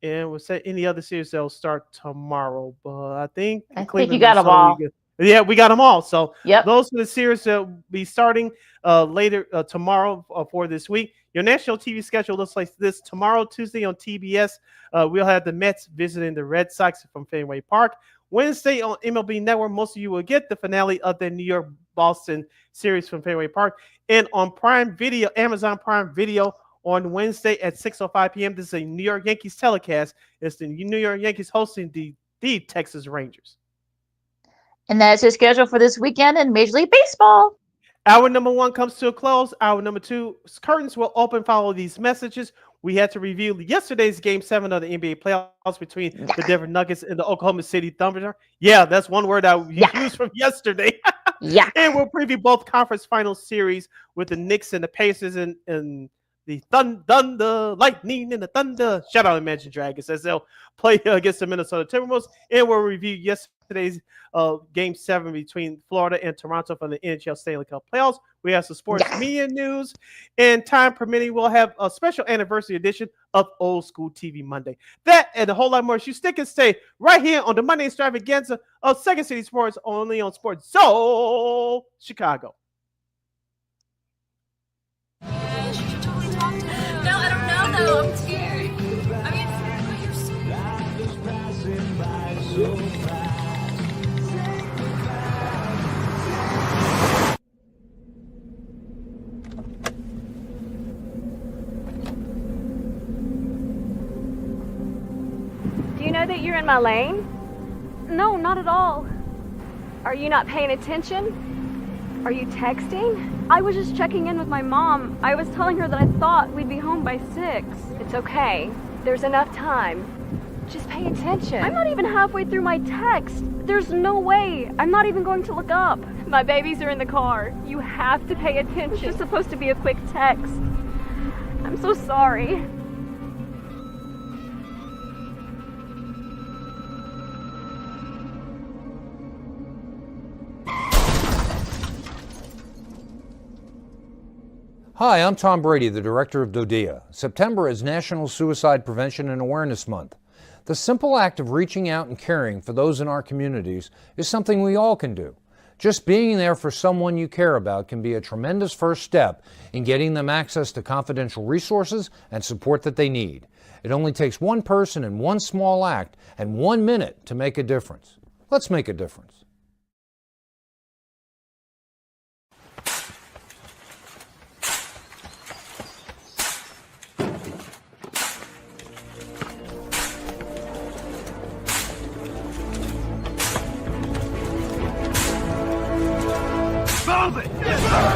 And we'll say any other series that will start tomorrow. But I think
you got them all.
Yeah, we got them all. So
Yep.
those are the series that will be starting later tomorrow for this week. Your national TV schedule looks like this. Tomorrow, Tuesday on TBS, we'll have the Mets visiting the Red Sox from Fenway Park. Wednesday on MLB Network, most of you will get the finale of the New York-Boston series from Fenway Park. And on Prime Video, Amazon Prime Video, on Wednesday at 6:05 p.m., this is a New York Yankees telecast. It's the New York Yankees hosting the Texas Rangers.
And that's your schedule for this weekend in Major League Baseball.
Hour number 1 comes to a close. Hour number 2, curtains will open. Follow these messages. We had to review yesterday's Game 7 of the NBA playoffs between the Denver Nuggets and the Oklahoma City Thunder. Yeah, that's one word I used from yesterday.
Yeah.
And we'll preview both conference final series with the Knicks and the Pacers and the Thunder, Lightning, and the Thunder. Shout out Imagine Dragons as they'll play against the Minnesota Timberwolves. And we'll review yesterday's Game 7 between Florida and Toronto from the NHL Stanley Cup playoffs. We have some sports media news. And time permitting, we'll have a special anniversary edition of Old School TV Monday. That and a whole lot more. You stick and stay right here on the Monday extravaganza of Second City Sports, only on Sports Zone Chicago.
No, I don't know though. I'm scared. I mean, you're
Do you know that you're in my lane? No, not at all. Are you not paying attention? Are you texting? I was just checking in with my mom. I was telling her that I thought we'd be home by 6. It's okay. There's enough time. Just pay attention. I'm not even halfway through my text. There's no way. I'm not even going to look up. My babies are in the car. You have to pay attention. It's just supposed to be a quick text. I'm so sorry.
Hi, I'm Tom Brady, the director of DODEA. September is National Suicide Prevention and Awareness Month. The simple act of reaching out and caring for those in our communities is something we all can do. Just being there for someone you care about can be a tremendous first step in getting them access to confidential resources and support that they need. It only takes one person and one small act and 1 minute to make a difference. Let's make a difference.
Move it! Yes, sir!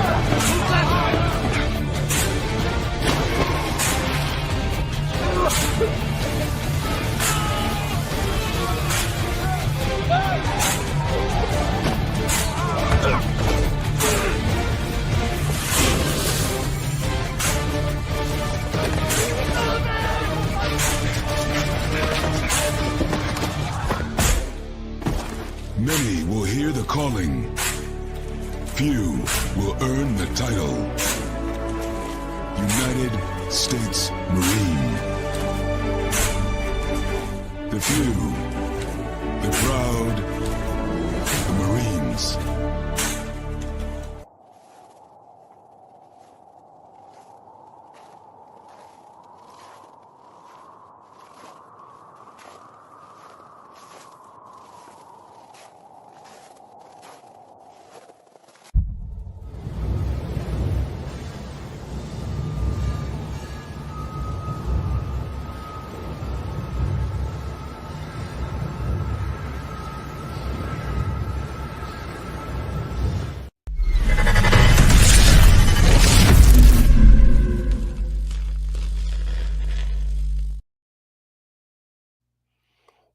Many will hear the calling. Few will earn the title. United States Marine. The few, the proud, the Marines.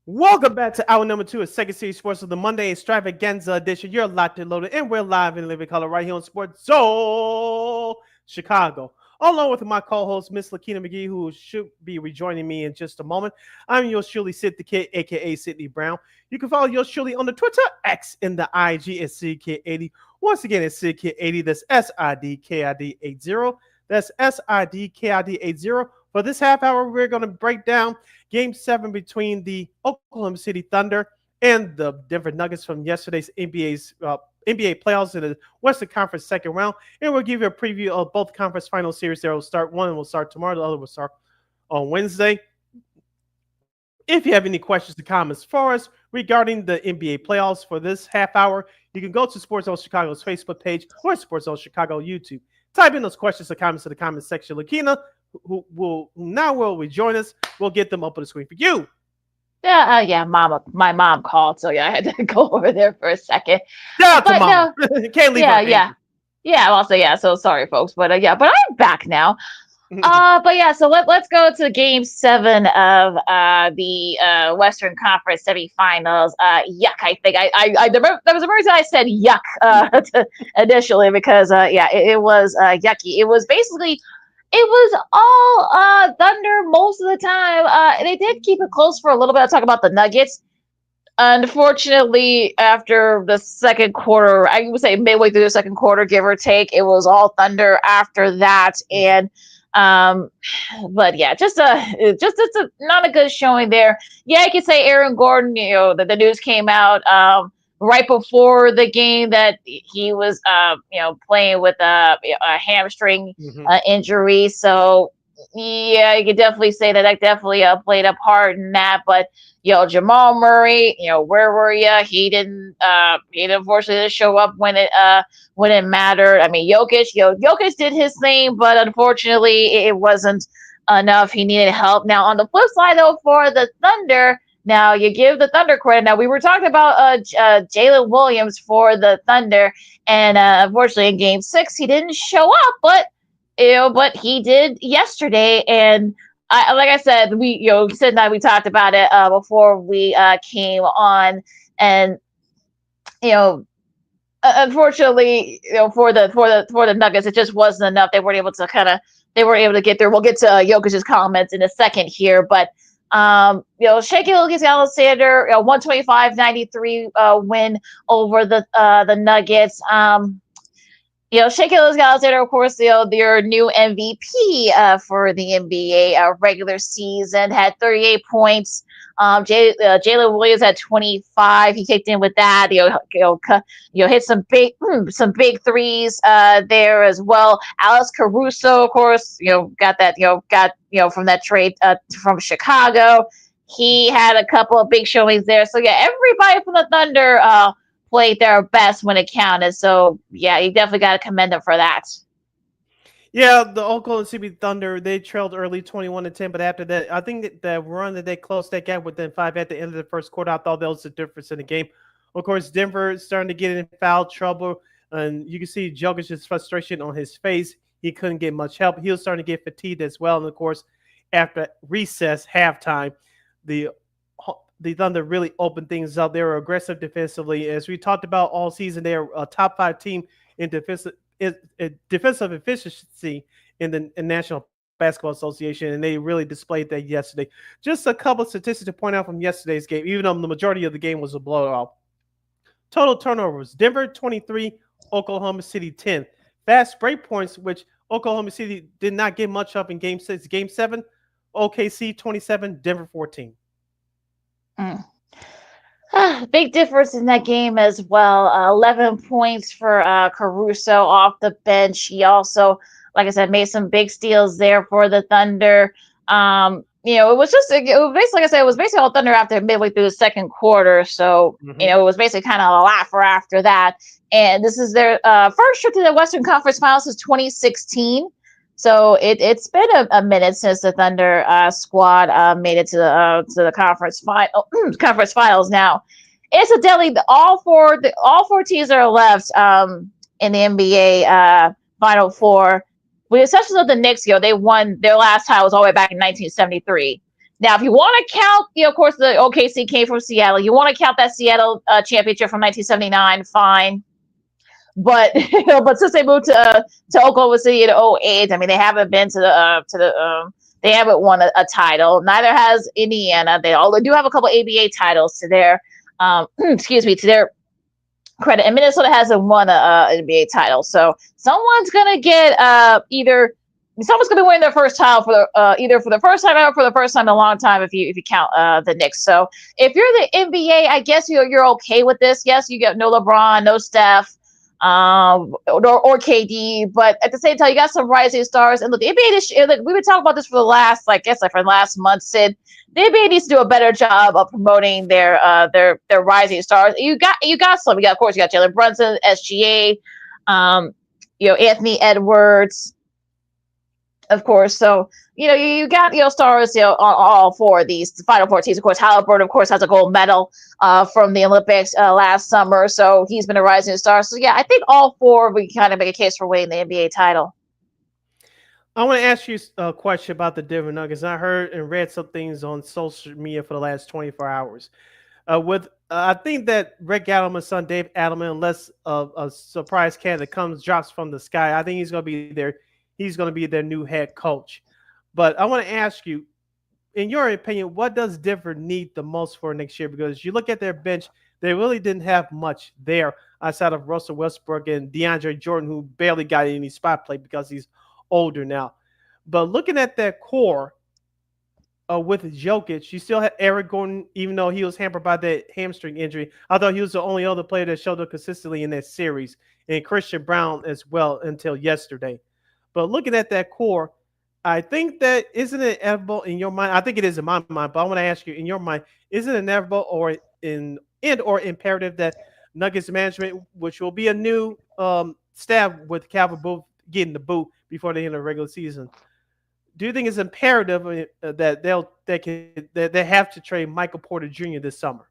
Welcome back to hour number 2 of Second City Sports of the Monday Extravaganza edition. You're locked and loaded, and we're live in living color right here on Sports Zone Chicago. along with my co-host, Miss LaKeena McGee, who should be rejoining me in just a moment. I'm yours truly, Sid the Kid, aka Sidney Brown. You can follow yours truly on the Twitter, X, and the IG at SidKid80. Once again, it's SidKid80. That's SIDKID80. That's SIDKID80. For this half hour, we're going to break down Game 7 between the Oklahoma City Thunder and the Denver Nuggets from yesterday's NBA playoffs in the Western Conference second round. And we'll give you a preview of both conference final series. There will start one will start tomorrow. The other will start on Wednesday. If you have any questions or comments for us regarding the NBA playoffs for this half hour, you can go to Sports Zone Chicago's Facebook page or Sports Zone Chicago YouTube. Type in those questions or comments in the comment section. LaKeena, who now will rejoin us, will get them up on the screen for you.
Yeah, my mom called, so yeah, I had to go over there for a second.
Shout out to mom. Can't leave her.
Yeah. Also, yeah. So sorry, folks, but but I'm back now. But yeah, so let's go to Game 7 of the Western Conference semifinals. Yuck! I think there was a reason I said yuck initially because it was yucky. It was basically. It was all Thunder most of the time. They did keep it close for a little bit. I'll talk about the Nuggets. Unfortunately, after the second quarter, I would say midway through the second quarter, give or take, it was all Thunder after that. And but yeah, just it's not a good showing there. Yeah, I could say Aaron Gordon. The news came out right before the game that he was, playing with a hamstring injury. So, yeah, you could definitely say that definitely played a part in that. But, Jamal Murray, where were you? He didn't unfortunately show up when it mattered. I mean, Jokic did his thing, but unfortunately it wasn't enough. He needed help. Now, on the flip side, though, for the Thunder, now, you give the Thunder credit. Now, we were talking about Jalen Williams for the Thunder, and unfortunately, in Game 6, he didn't show up, but he did yesterday. And like I said, Sid and I, we talked about it before we came on, and unfortunately, for the Nuggets, it just wasn't enough. They weren't able to get there. We'll get to Jokic's comments in a second here, but. Shea Gilgeous-Alexander, 125-93 win over the Nuggets. Shea Gilgeous-Alexander, of course, their new MVP for the NBA regular season, had 38 points. Jalen Williams had 25. He kicked in with that. Hit some big threes there as well. Alex Caruso, of course, got from that trade from Chicago. He had a couple of big showings there. So yeah, everybody from the Thunder played their best when it counted. So yeah, you definitely got to commend them for that.
Yeah, the Oklahoma City Thunder, they trailed early 21-10, but after that, I think the run that they closed that gap within 5 at the end of the first quarter, I thought that was the difference in the game. Of course, Denver starting to get in foul trouble, and you can see Jokic's frustration on his face. He couldn't get much help. He was starting to get fatigued as well, and of course, after recess, halftime, the Thunder really opened things up. They were aggressive defensively. As we talked about all season, they are a top 5 team in defensive efficiency in the National Basketball Association, and they really displayed that yesterday. Just a couple of statistics to point out from yesterday's game, even though the majority of the game was a blowout. Total turnovers, Denver 23, Oklahoma City 10. Fast break points, which Oklahoma City did not get much of in Game 6. Game 7, OKC 27, Denver 14.
Big difference in that game as well. 11 points for Caruso off the bench. He also, like I said, made some big steals there for the Thunder. It was basically, like I said, it was basically all Thunder after midway through the second quarter. So, it was basically kind of a laugher after that. And this is their first trip to the Western Conference Finals since 2016. So it's been a minute since the Thunder squad made it to the conference finals. Now, incidentally, all four teams that are left in the NBA Final Four, with the exception of the Knicks, they won their last title was all the way back in 1973. Now, if you want to count, of course, the OKC came from Seattle. You want to count that Seattle championship from 1979, fine. But but since they moved to Oklahoma City in '08, I mean they haven't been to the they haven't won a title. Neither has Indiana. They do have a couple ABA titles to their excuse me, to their credit. And Minnesota hasn't won an NBA title. So someone's gonna get someone's gonna win their first title for either for the first time or for the first time in a long time if you count the Knicks. So if you're the NBA, I guess you're okay with this. Yes, you get no LeBron, no Steph, or KD, but at the same time, you got some rising stars. And look, the NBA this year, we've been talking about this for the last, for the last month, Sid. The NBA needs to do a better job of promoting their rising stars. You got some. Of course, you got Jalen Brunson, SGA, Anthony Edwards, of course. So you got stars on all four of these Final Four teams. Of course, Halliburton, of course, has a gold medal from the Olympics last summer, so he's been a rising star. So yeah, I think all four we kind of make a case for winning the NBA title.
I want to ask you a question about the Denver Nuggets. I heard and read some things on social media for the last 24 hours. I think that Rick Adelman's son, Dave Adelman, unless a surprise candidate drops from the sky, I think he's going to be there. He's going to be their new head coach. But I want to ask you, in your opinion, what does Denver need the most for next year? Because you look at their bench, they really didn't have much there outside of Russell Westbrook and DeAndre Jordan, who barely got any spot play because he's older now. But looking at that core with Jokic, you still had Eric Gordon, even though he was hampered by that hamstring injury. I thought he was the only other player that showed up consistently in that series, and Christian Brown as well until yesterday. But looking at that core, I think that isn't it inevitable in your mind? I think it is in my mind, but I want to ask you, in your mind, is it inevitable or imperative that Nuggets management, which will be a new staff with Calvin Booth getting the boot before the end of the regular season, do you think it's imperative that they have to trade Michael Porter Jr. this summer?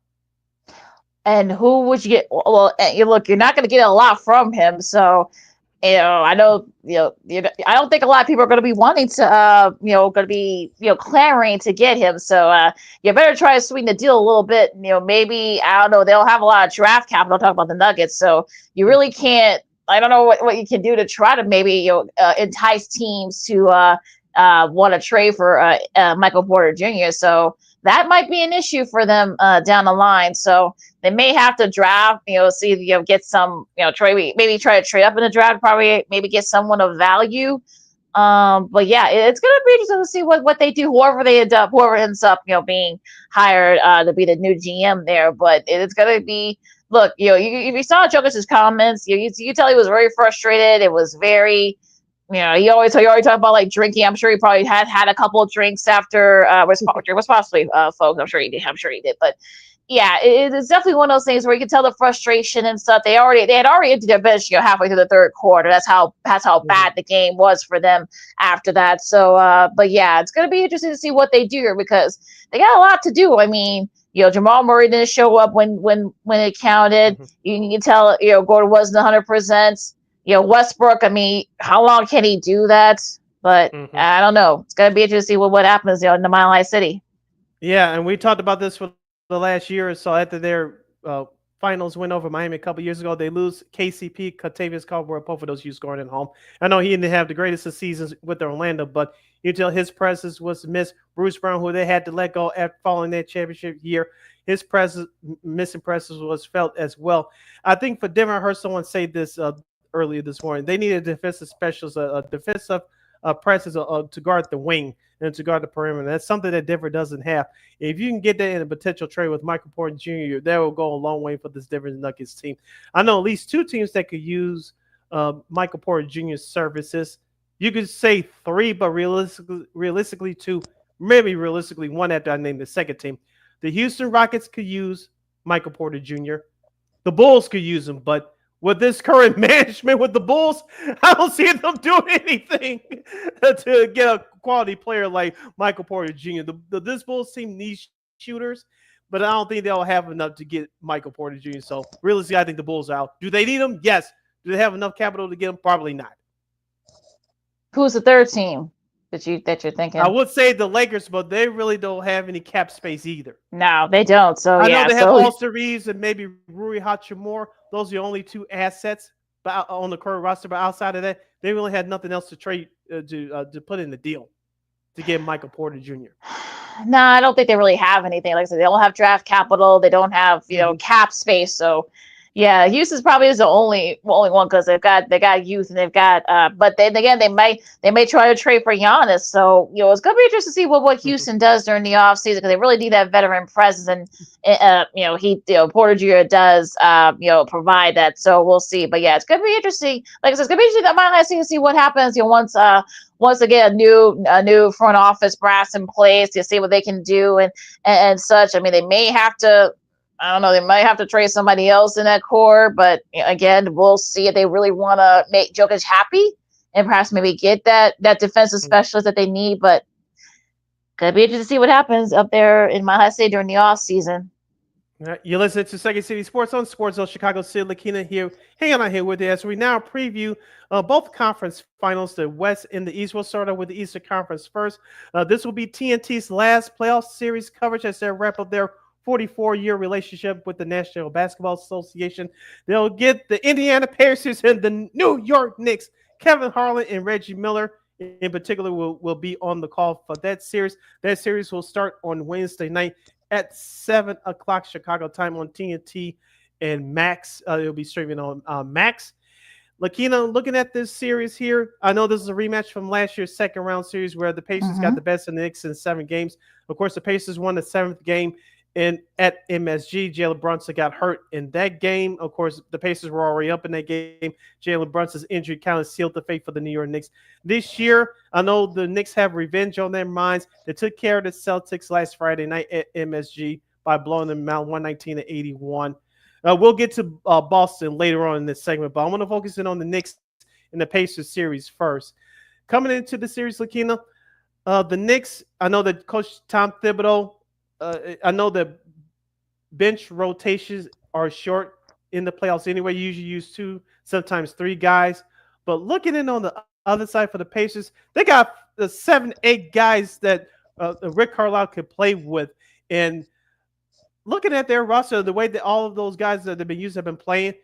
And who would you get? Well, look, you're not going to get a lot from him, so. I know, I don't think a lot of people are going to be wanting to, going to be, clamoring to get him. So you better try to sweeten the deal a little bit. Maybe, I don't know, they'll have a lot of draft capital. Talk about the Nuggets. So you really can't, I don't know what you can do to try to maybe, entice teams to want to trade for Michael Porter Jr. So that might be an issue for them down the line. So they may have to draft, see if get some, trade, maybe try to trade up in the draft, probably maybe get someone of value. But yeah, it's going to be interesting to see what they do, whoever ends up, being hired to be the new GM there. But it's going to be, look, if you saw Jokic's comments, you tell he was very frustrated. It was very, he always talk about drinking. I'm sure he probably had a couple of drinks after was possibly folks. I'm sure he did. But yeah, it's definitely one of those things where you can tell the frustration and stuff. They had already emptied their bench, halfway through the third quarter. That's how bad the game was for them after that. So, but yeah, it's gonna be interesting to see what they do here because they got a lot to do. I mean, Jamal Murray didn't show up when it counted. Mm-hmm. You can tell, Gordon wasn't 100%. Westbrook, I mean, how long can he do that? But I don't know. It's going to be interesting to see what happens in the Mile High City.
Yeah, and we talked about this for the last year or so after their finals win over Miami a couple years ago. They lose KCP, Kentavious Caldwell, both of those you scored at home. I know he didn't have the greatest of seasons with Orlando, but you tell his presence was missed. Bruce Brown, who they had to let go after following their championship year, his missing presence was felt as well. I think for Denver, I heard someone say this earlier this morning. They need a defensive specialist, a defensive presence to guard the wing and to guard the perimeter. That's something that Denver doesn't have. If you can get that in a potential trade with Michael Porter Jr., that will go a long way for this Denver Nuggets team. I know at least two teams that could use Michael Porter Jr.'s services. You could say three, but realistically two, maybe realistically one after I name the second team. The Houston Rockets could use Michael Porter Jr. The Bulls could use him, but with this current management with the Bulls, I don't see them doing anything to get a quality player like Michael Porter Jr. This Bulls team needs shooters, but I don't think they'll have enough to get Michael Porter Jr. So realistically, I think the Bulls are out. Do they need him? Yes. Do they have enough capital to get him? Probably not.
Who's the third team that you're thinking?
I would say the Lakers, but they really don't have any cap space either.
No, they don't. So
I know they have Austin Reeves and maybe Rui Hachimura. Those are the only two assets. on the current roster, but outside of that, they really had nothing else to trade to put in the deal to get Michael Porter Jr.
No, I don't think they really have anything. Like I said, they don't have draft capital. They don't have, cap space. So, yeah, Houston's probably is the only one because they got youth and they've got. But then again, they may try to trade for Giannis. So it's gonna be interesting to see what Houston does during the offseason because they really need that veteran presence and Porter Jr. does provide that. So we'll see. But yeah, it's gonna be interesting. Like I said, it's gonna be interesting. I might to see what happens. Once again, a new front office brass in place to see what they can do and such. I mean, they may have to. I don't know. They might have to trade somebody else in that core, but again, we'll see if they really want to make Jokic happy and perhaps maybe get that defensive specialist that they need. But could be interesting to see what happens up there in Mile High State during the off season.
All right, you listen to Cty Sports on Sports Zone Chicago City. LaKeena here, hanging out here with you as we now preview both conference finals, the West and the East. We'll start out with the Eastern Conference first. This will be TNT's last playoff series coverage as they wrap up their 44-year relationship with the National Basketball Association. They'll get the Indiana Pacers and the New York Knicks. Kevin Harlan and Reggie Miller in particular will be on the call for that series. That series will start on Wednesday night at 7 o'clock Chicago time on TNT and Max. It'll be streaming on Max. LaKeena, looking at this series here, I know this is a rematch from last year's second round series where the Pacers got the best of the Knicks in 7 games. Of course, the Pacers won the 7th game. And at MSG, Jalen Brunson got hurt in that game. Of course, the Pacers were already up in that game. Jalen Brunson's injury kind of sealed the fate for the New York Knicks. This year, I know the Knicks have revenge on their minds. They took care of the Celtics last Friday night at MSG by blowing them out 119-81. We'll get to Boston later on in this segment, but I want to focus in on the Knicks and the Pacers series first. Coming into the series, LaKeena, the Knicks, I know that Coach Tom Thibodeau, I know that bench rotations are short in the playoffs anyway. You usually use 2, sometimes 3 guys. But looking in on the other side for the Pacers, they got the 7, 8 guys that Rick Carlisle could play with. And looking at their roster, the way that all of those guys that have been used have been playing,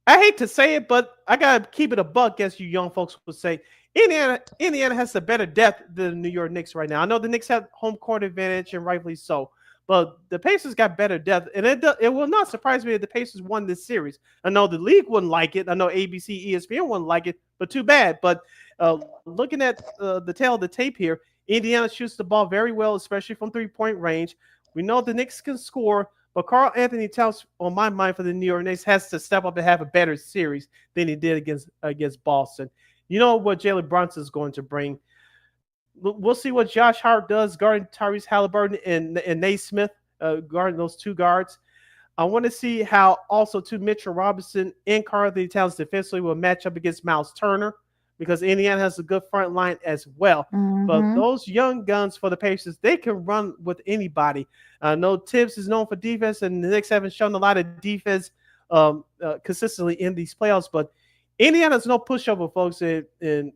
I hate to say it, but I got to keep it a buck, as you young folks would say. Indiana has the better depth than the New York Knicks right now. I know the Knicks have home court advantage, and rightfully so. But the Pacers got better depth, and it will not surprise me if the Pacers won this series. I know the league wouldn't like it. I know ABC, ESPN wouldn't like it, but too bad. But looking at the tail of the tape here, Indiana shoots the ball very well, especially from three-point range. We know the Knicks can score, but Karl Anthony Towns, on my mind, for the New York Knicks, has to step up and have a better series than he did against Boston. You know what Jalen Brunson is going to bring. We'll see what Josh Hart does guarding Tyrese Halliburton and Nate Smith guarding those 2 guards. I want to see how also Mitchell Robinson and Karl Anthony Towns defensively will match up against Miles Turner, because Indiana has a good front line as well. But those young guns for the Pacers, they can run with anybody. I know Tibbs is known for defense, and the Knicks haven't shown a lot of defense consistently in these playoffs. But Indiana's no pushover, folks. And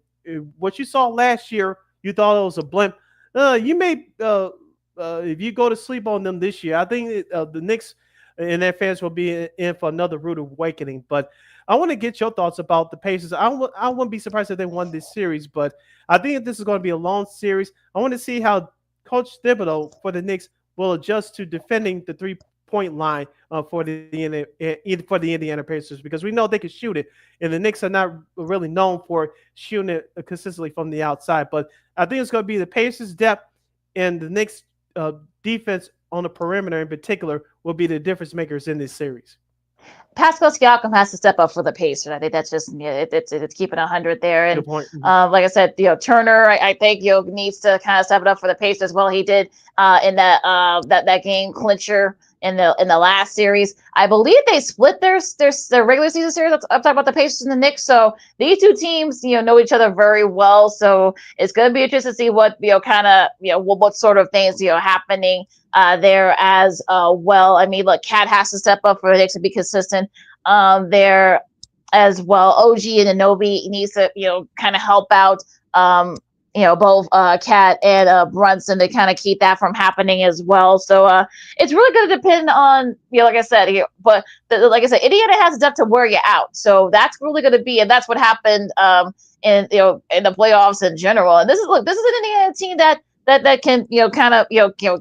what you saw last year, you thought it was a blimp. You may, if you go to sleep on them this year, I think the Knicks and their fans will be in for another rude awakening. But I want to get your thoughts about the Pacers. I wouldn't be surprised if they won this series, but I think this is going to be a long series. I want to see how Coach Thibodeau for the Knicks will adjust to defending the three-point line for the Indiana Pacers, because we know they can shoot it, and the Knicks are not really known for shooting it consistently from the outside. But I think it's going to be the Pacers' depth and the Knicks' defense on the perimeter in particular will be the difference makers in this series.
Pascal Siakam has to step up for the Pacers. I think that's just it's keeping 100 there. And like I said, Turner, I think needs to kind of step it up for the Pacers as well. He did in that game clincher in the last series. I believe they split their regular season series. I'm talking about the Pacers and the Knicks. So these 2 teams, know each other very well. So it's going to be interesting to see what what sort of things happening there as well. I mean, look, Cat has to step up for the Knicks to be consistent there as well. OG and Anobi needs to kind of help out both Cat and Brunson to kind of keep that from happening as well. So it's really going to depend on, like I said, but like I said, Indiana has enough to wear you out. So that's really going to be, and that's what happened in the playoffs in general. And this is an Indiana team that can kind of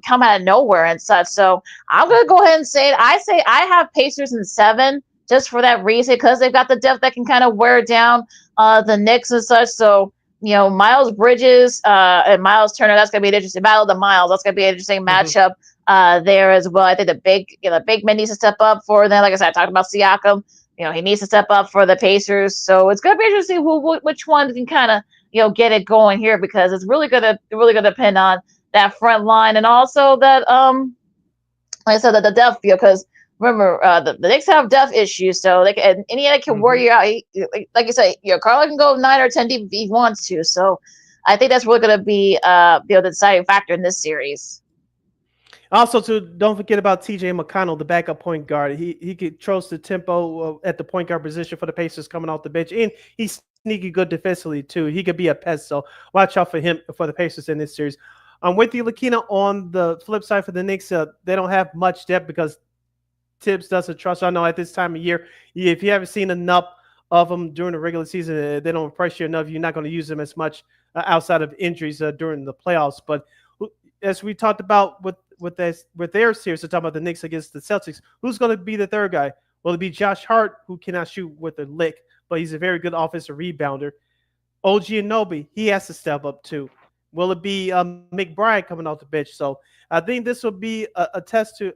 come out of nowhere and such. So I'm going to go ahead and say it. I say I have Pacers in 7 just for that reason, because they've got the depth that can kind of wear down the Knicks and such. So Miles Bridges and Miles Turner, that's going to be an interesting battle of the Miles. That's going to be an interesting matchup there as well. I think the big man needs to step up for them. Like I said, I talked about Siakam. He needs to step up for the Pacers. So it's going to be interesting which one can kind of get it going here, because it's really going to depend on that front line, and also that like I said, that the depth, because remember, the Knicks have depth issues, so Indiana can wear you out. Like you say, Carlo can go 9 or 10 deep if he wants to. So I think that's really going to be the deciding factor in this series.
Also, don't forget about T.J. McConnell, the backup point guard. He controls the tempo at the point guard position for the Pacers coming off the bench, and he's sneaky good defensively too. He could be a pest, so watch out for him for the Pacers in this series. I'm with you, LaKeena. On the flip side for the Knicks, they don't have much depth because Tibbs doesn't trust. I know at this time of year, if you haven't seen enough of them during the regular season, they don't impress you enough. You're not going to use them as much outside of injuries during the playoffs. But as we talked about with their series, to talk about the Knicks against the Celtics, who's going to be the third guy? Will it be Josh Hart, who cannot shoot with a lick, but he's a very good offensive rebounder? OG Anunoby, he has to step up too. Will it be McBride coming off the bench? So I think this will be a test to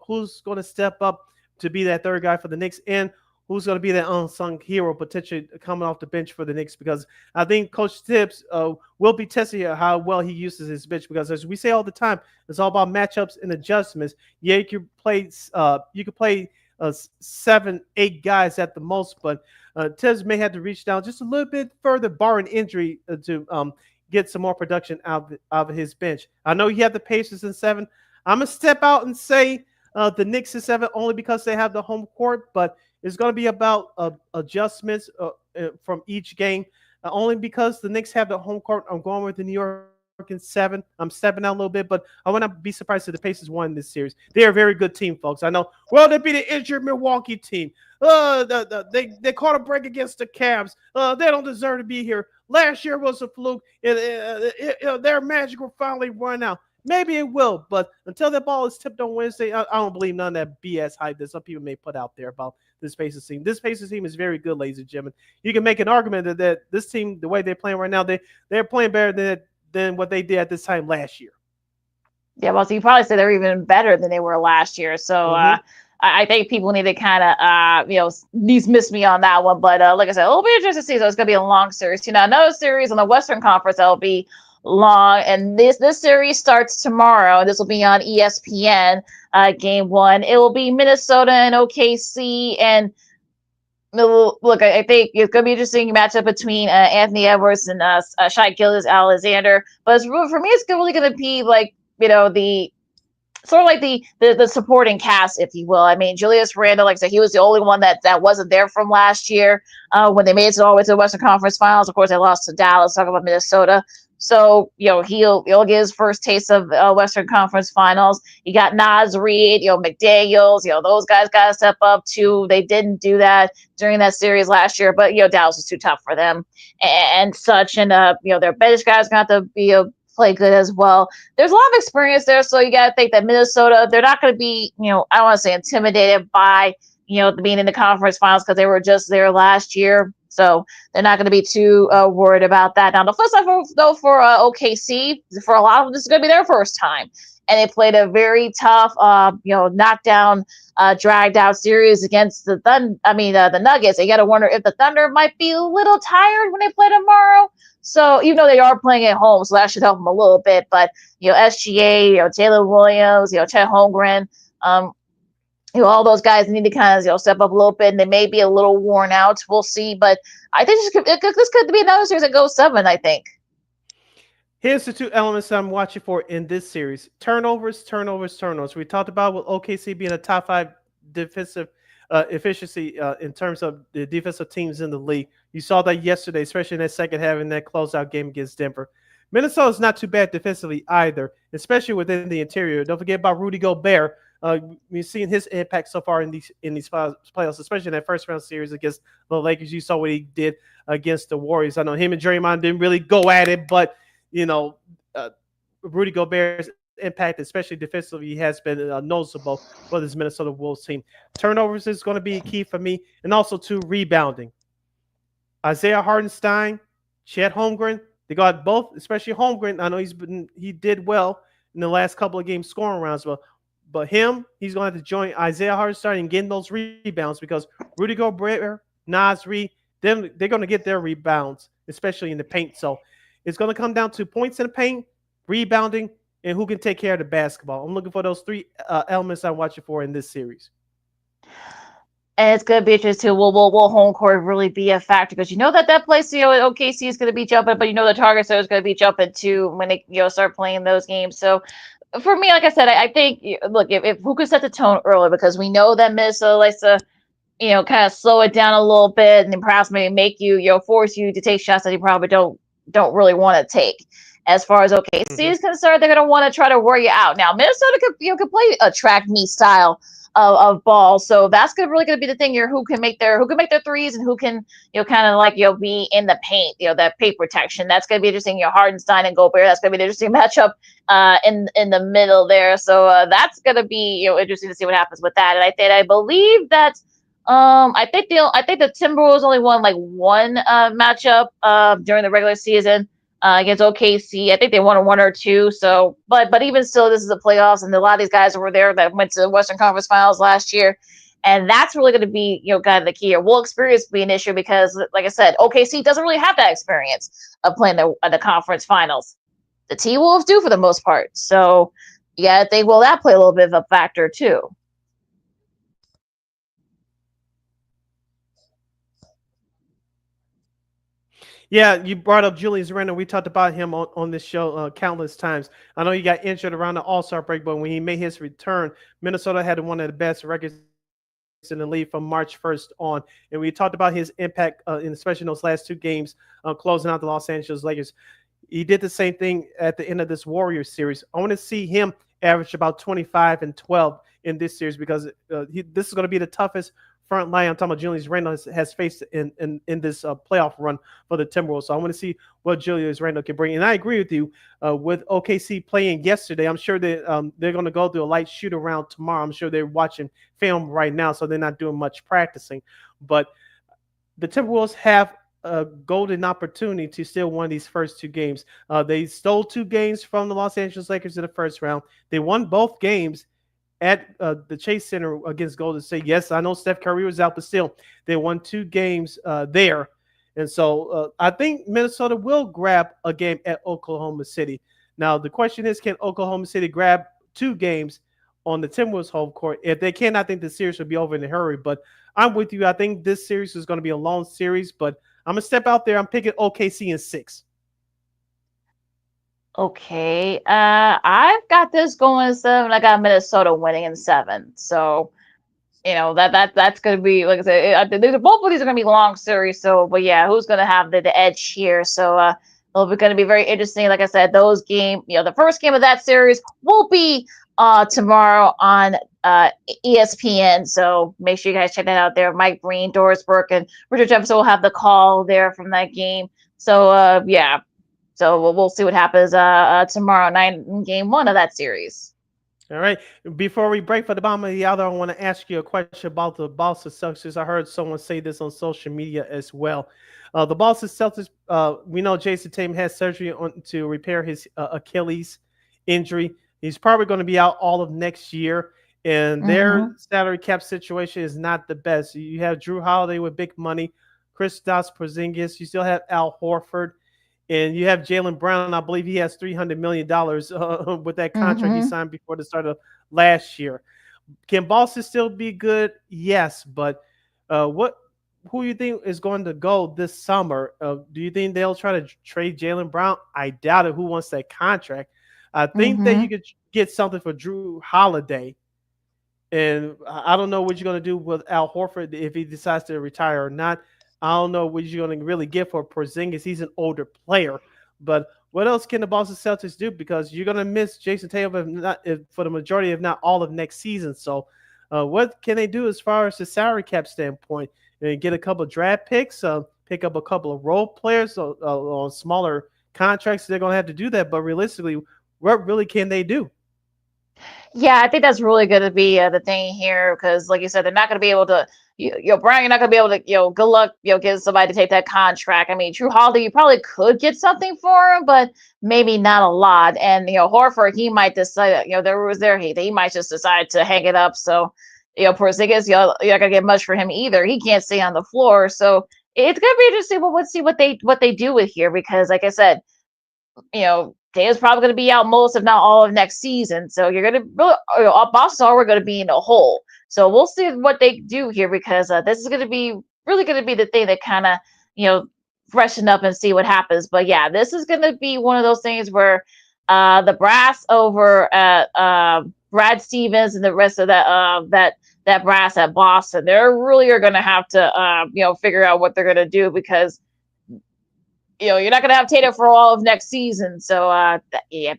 who's going to step up to be that third guy for the Knicks, and who's going to be that unsung hero potentially coming off the bench for the Knicks, because I think Coach Tibbs will be testing how well he uses his bench, because as we say all the time, it's all about matchups and adjustments. Yeah, you can play 7, 8 guys at the most, but Tibbs may have to reach down just a little bit further, barring injury, to get some more production out of his bench. I know you have the Pacers in 7. I'm going to step out and say the Knicks in 7 only because they have the home court, but it's going to be about adjustments from each game. Only because the Knicks have the home court, I'm going with the New York in 7. I'm stepping out a little bit, but I would not be surprised if the Pacers won this series. They're a very good team, folks. I know. Well, they beat an injured Milwaukee team. They caught a break against the Cavs. They don't deserve to be here. Last year was a fluke. Their magic will finally run out. Maybe it will, but until that ball is tipped on Wednesday, I don't believe none of that BS hype that some people may put out there about this Pacers team. This Pacers team is very good, ladies and gentlemen. You can make an argument that this team, the way they're playing right now, they're playing better than what they did at this time last year.
Yeah, well, so you probably say they're even better than they were last year. So I think people need to kind of, dismiss me on that one. But like I said, it'll be interesting to see. So it's going to be a long series. Another series in the Western Conference that'll be long, and this series starts tomorrow. This will be on ESPN. Game 1. It will be Minnesota and OKC, and look, I think it's going to be an interesting matchup between Anthony Edwards and Shai Gilgeous-Alexander. But for me, it's really going to be like the sort of like the supporting cast, if you will. I mean, Julius Randle, like I said, he was the only one that wasn't there from last year when they made it all the way to the Western Conference Finals. Of course, they lost to Dallas. Talking about Minnesota. So, he'll get his first taste of Western Conference Finals. You got Naz Reid, McDaniels, those guys got to step up too. They didn't do that during that series last year, but, Dallas was too tough for them and such. And, their bench guys got to be play good as well. There's a lot of experience there, so you got to think that Minnesota, they're not going to be, I don't want to say intimidated by, being in the conference finals, because they were just there last year. So they're not going to be too worried about that. Now, the flip side, for OKC, for a lot of them, this is going to be their first time. And they played a very tough, knockdown, dragged out series against the Nuggets. You got to wonder if the Thunder might be a little tired when they play tomorrow. So even though they are playing at home, so that should help them a little bit. But, SGA, Taylor Williams, Chet Holmgren, all those guys need to kind of step up a little bit, and they may be a little worn out. We'll see, but I think this could be another series that goes 7. I think.
Here's the 2 elements I'm watching for in this series: turnovers. We talked about with OKC being a top 5 defensive efficiency in terms of the defensive teams in the league. You saw that yesterday, especially in that second half in that closeout game against Denver. Minnesota's not too bad defensively either, especially within the interior. Don't forget about Rudy Gobert. We've seen his impact so far in these playoffs, especially in that first round series against the Lakers. You saw what he did against the Warriors. I know him and Draymond didn't really go at it, but Rudy Gobert's impact, especially defensively, has been noticeable for this Minnesota Wolves team. Turnovers is going to be key for me, and also rebounding. Isaiah Hartenstein, Chet Holmgren, they got both, especially Holmgren. I know he did well in the last couple of games scoring rounds, but he's going to have to join Isaiah Hartenstein and getting those rebounds because Rudy Gobert, Naz Reid, they're going to get their rebounds, especially in the paint. So it's going to come down to points in the paint, rebounding, and who can take care of the basketball. I'm looking for those three elements I'm watching for in this series.
And it's going to be interesting too. Will home court really be a factor? Because that place, OKC is going to be jumping, but the targets are going to be jumping too when they start playing those games. So for me, like I said, I think look if who could set the tone early, because we know that Minnesota likes to kind of slow it down a little bit and then perhaps maybe make you force you to take shots that you probably don't really want to take. As far as OKC is concerned, they're going to want to try to wear you out. Now Minnesota could play a track meet style of ball. So that's really going to be the thing here. Who can make their threes and who can, kind of be in the paint, that paint protection. That's going to be interesting. Hardenstein and Gobert, that's going to be an interesting matchup in the middle there. So that's going to be, interesting to see what happens with that. And I believe that, I think the Timberwolves only won one matchup during the regular season against OKC. I think they won one or two. So, but even still, this is the playoffs, and a lot of these guys were there that went to the Western Conference Finals last year, and that's really going to be kind of the key. Will experience be an issue because, like I said, OKC doesn't really have that experience of playing the conference finals. The T-Wolves do for the most part. So, yeah, I think that play a little bit of a factor too.
Yeah, you brought up Julius Randle. We talked about him on this show countless times. I know he got injured around the All-Star break, but when he made his return, Minnesota had one of the best records in the league from March 1st on. And we talked about his impact, especially in those last two games, closing out the Los Angeles Lakers. He did the same thing at the end of this Warriors series. I want to see him average about 25 and 12 in this series because this is going to be the toughest front line. I'm talking about Julius Randle has faced in this playoff run for the Timberwolves. So I want to see what Julius Randle can bring. And I agree with you with OKC playing yesterday. I'm sure that they're going to go through a light shoot around tomorrow. I'm sure they're watching film right now, so they're not doing much practicing. But the Timberwolves have a golden opportunity to still win these first two games. They stole two games from the Los Angeles Lakers in the first round. They won both games at the Chase Center against Golden State. Yes, I know Steph Curry was out, but still, they won two games there. And so I think Minnesota will grab a game at Oklahoma City. Now, the question is, can Oklahoma City grab two games on the Timberwolves home court? If they can, I think the series will be over in a hurry. But I'm with you. I think this series is going to be a long series, but I'm going to step out there. I'm picking OKC in 6.
Okay, I've got this going 7. I got Minnesota winning in 7. So, that's going to be, like I said, both of these are going to be long series. So, but yeah, who's going to have the edge here? So, it'll be going to be very interesting. Like I said, those games, the first game of that series will be tomorrow on ESPN. So make sure you guys check that out there. Mike Breen, Doris Burke, and Richard Jefferson will have the call there from that game. So, yeah. So we'll see what happens tomorrow night in game 1 of that series.
All right. Before we break for the bottom of the hour, I want to ask you a question about the Boston Celtics. I heard someone say this on social media as well. The Boston Celtics, we know Jason Tatum had surgery to repair his Achilles injury. He's probably going to be out all of next year, and their salary cap situation is not the best. You have Drew Holiday with big money, Kristaps Porzingis. You still have Al Horford. And you have Jaylen Brown. I believe he has $300 million with that contract he signed before the start of last year. Can Boston still be good? Yes, but who do you think is going to go this summer? Do you think they'll try to trade Jaylen Brown? I doubt it. Who wants that contract? I think that you could get something for Drew Holiday. And I don't know what you're going to do with Al Horford if he decides to retire or not. I don't know what you're going to really get for Porzingis. He's an older player. But what else can the Boston Celtics do? Because you're going to miss Jason Tatum for the majority, if not all of next season. So what can they do as far as the salary cap standpoint? Get a couple of draft picks, pick up a couple of role players on smaller contracts. They're going to have to do that. But realistically, what really can they do?
Yeah, I think that's really going to be the thing here because, like you said, they're not going to be able to. Brian, you're not going to be able to. Good luck. Get somebody to take that contract. I mean, Drew Holiday, you probably could get something for him, but maybe not a lot. And Horford, he might decide. He might just decide to hang it up. So, Porzingis, you're not going to get much for him either. He can't stay on the floor. So it's going to be interesting. But let's see what they do with here because, like I said, Tatum's probably going to be out most, if not all, of next season. So you're going to really, Boston's already going to be in a hole. So we'll see what they do here because this is going to be the thing that kind of, freshen up and see what happens. But yeah, this is going to be one of those things where the brass over at Brad Stevens and the rest of that brass at Boston, they're really are going to have to, figure out what they're going to do because you're not going to have Tatum for all of next season. So,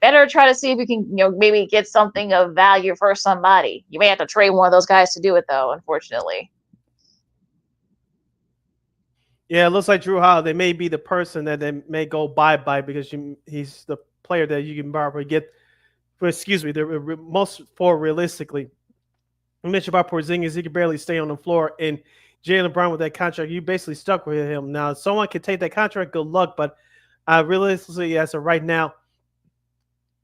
better try to see if you can, maybe get something of value for somebody. You may have to trade one of those guys to do it, though, unfortunately.
Yeah, it looks like Drew Holiday may be the person that they may go bye-bye because he's the player that you can probably get, the most for realistically. We mentioned about Porzingis, he could barely stay on the floor, and Jaylen Brown with that contract, you basically stuck with him. Now, if someone can take that contract, good luck. But realistically, as of right now,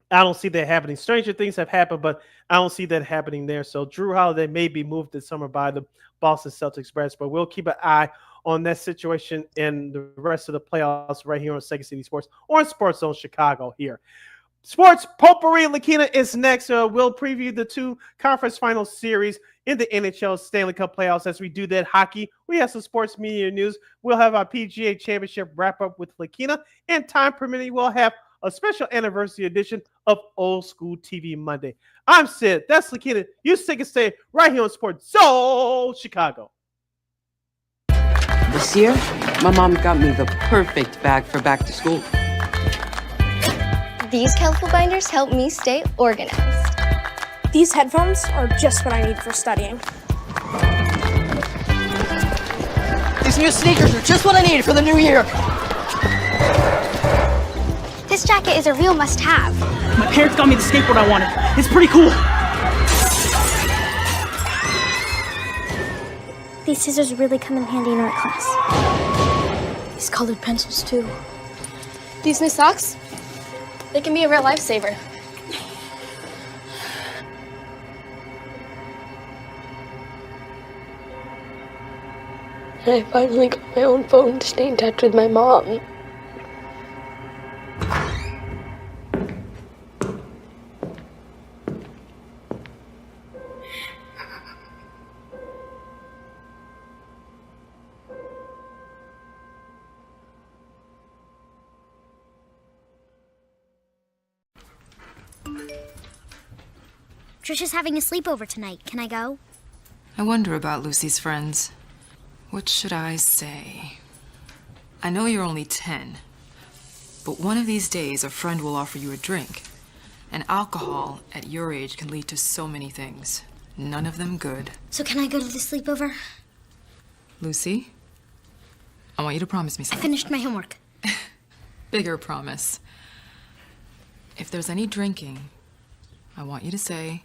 I don't see that happening. Stranger things have happened, but I don't see that happening there. So Drew Holiday may be moved this summer by the Boston Celtics brass, but we'll keep an eye on that situation and the rest of the playoffs right here on Second City Sports or on Sports Zone Chicago here. Sports Potpourri LaKeena is next. We'll preview the two conference final series in the NHL Stanley Cup playoffs. As we do that, hockey, we have some sports media news. We'll have our PGA Championship wrap up with LaKeena, and time permitting, we'll have a special anniversary edition of Old School TV Monday. I'm Sid. That's LaKeena. You stick and stay right here on Sports Zone Chicago.
This year, my mom got me the perfect bag for back to school.
These colorful binders help me stay organized.
These headphones are just what I need for studying.
These new sneakers are just what I need for the new year.
This jacket is a real must-have.
My parents got me the skateboard I wanted. It's pretty cool.
These scissors really come in handy in art class.
These colored pencils, too.
These new socks, they can be a real lifesaver.
I finally got my own phone to stay in touch with my mom.
Trisha's having a sleepover tonight. Can I go?
I wonder about Lucy's friends. What should I say? I know you're only 10, but one of these days a friend will offer you a drink. And alcohol at your age can lead to so many things. None of them good.
So can I go to the sleepover?
Lucy, I want you to promise me
I
something.
finished my homework.
Bigger promise. If there's any drinking, I want you to say,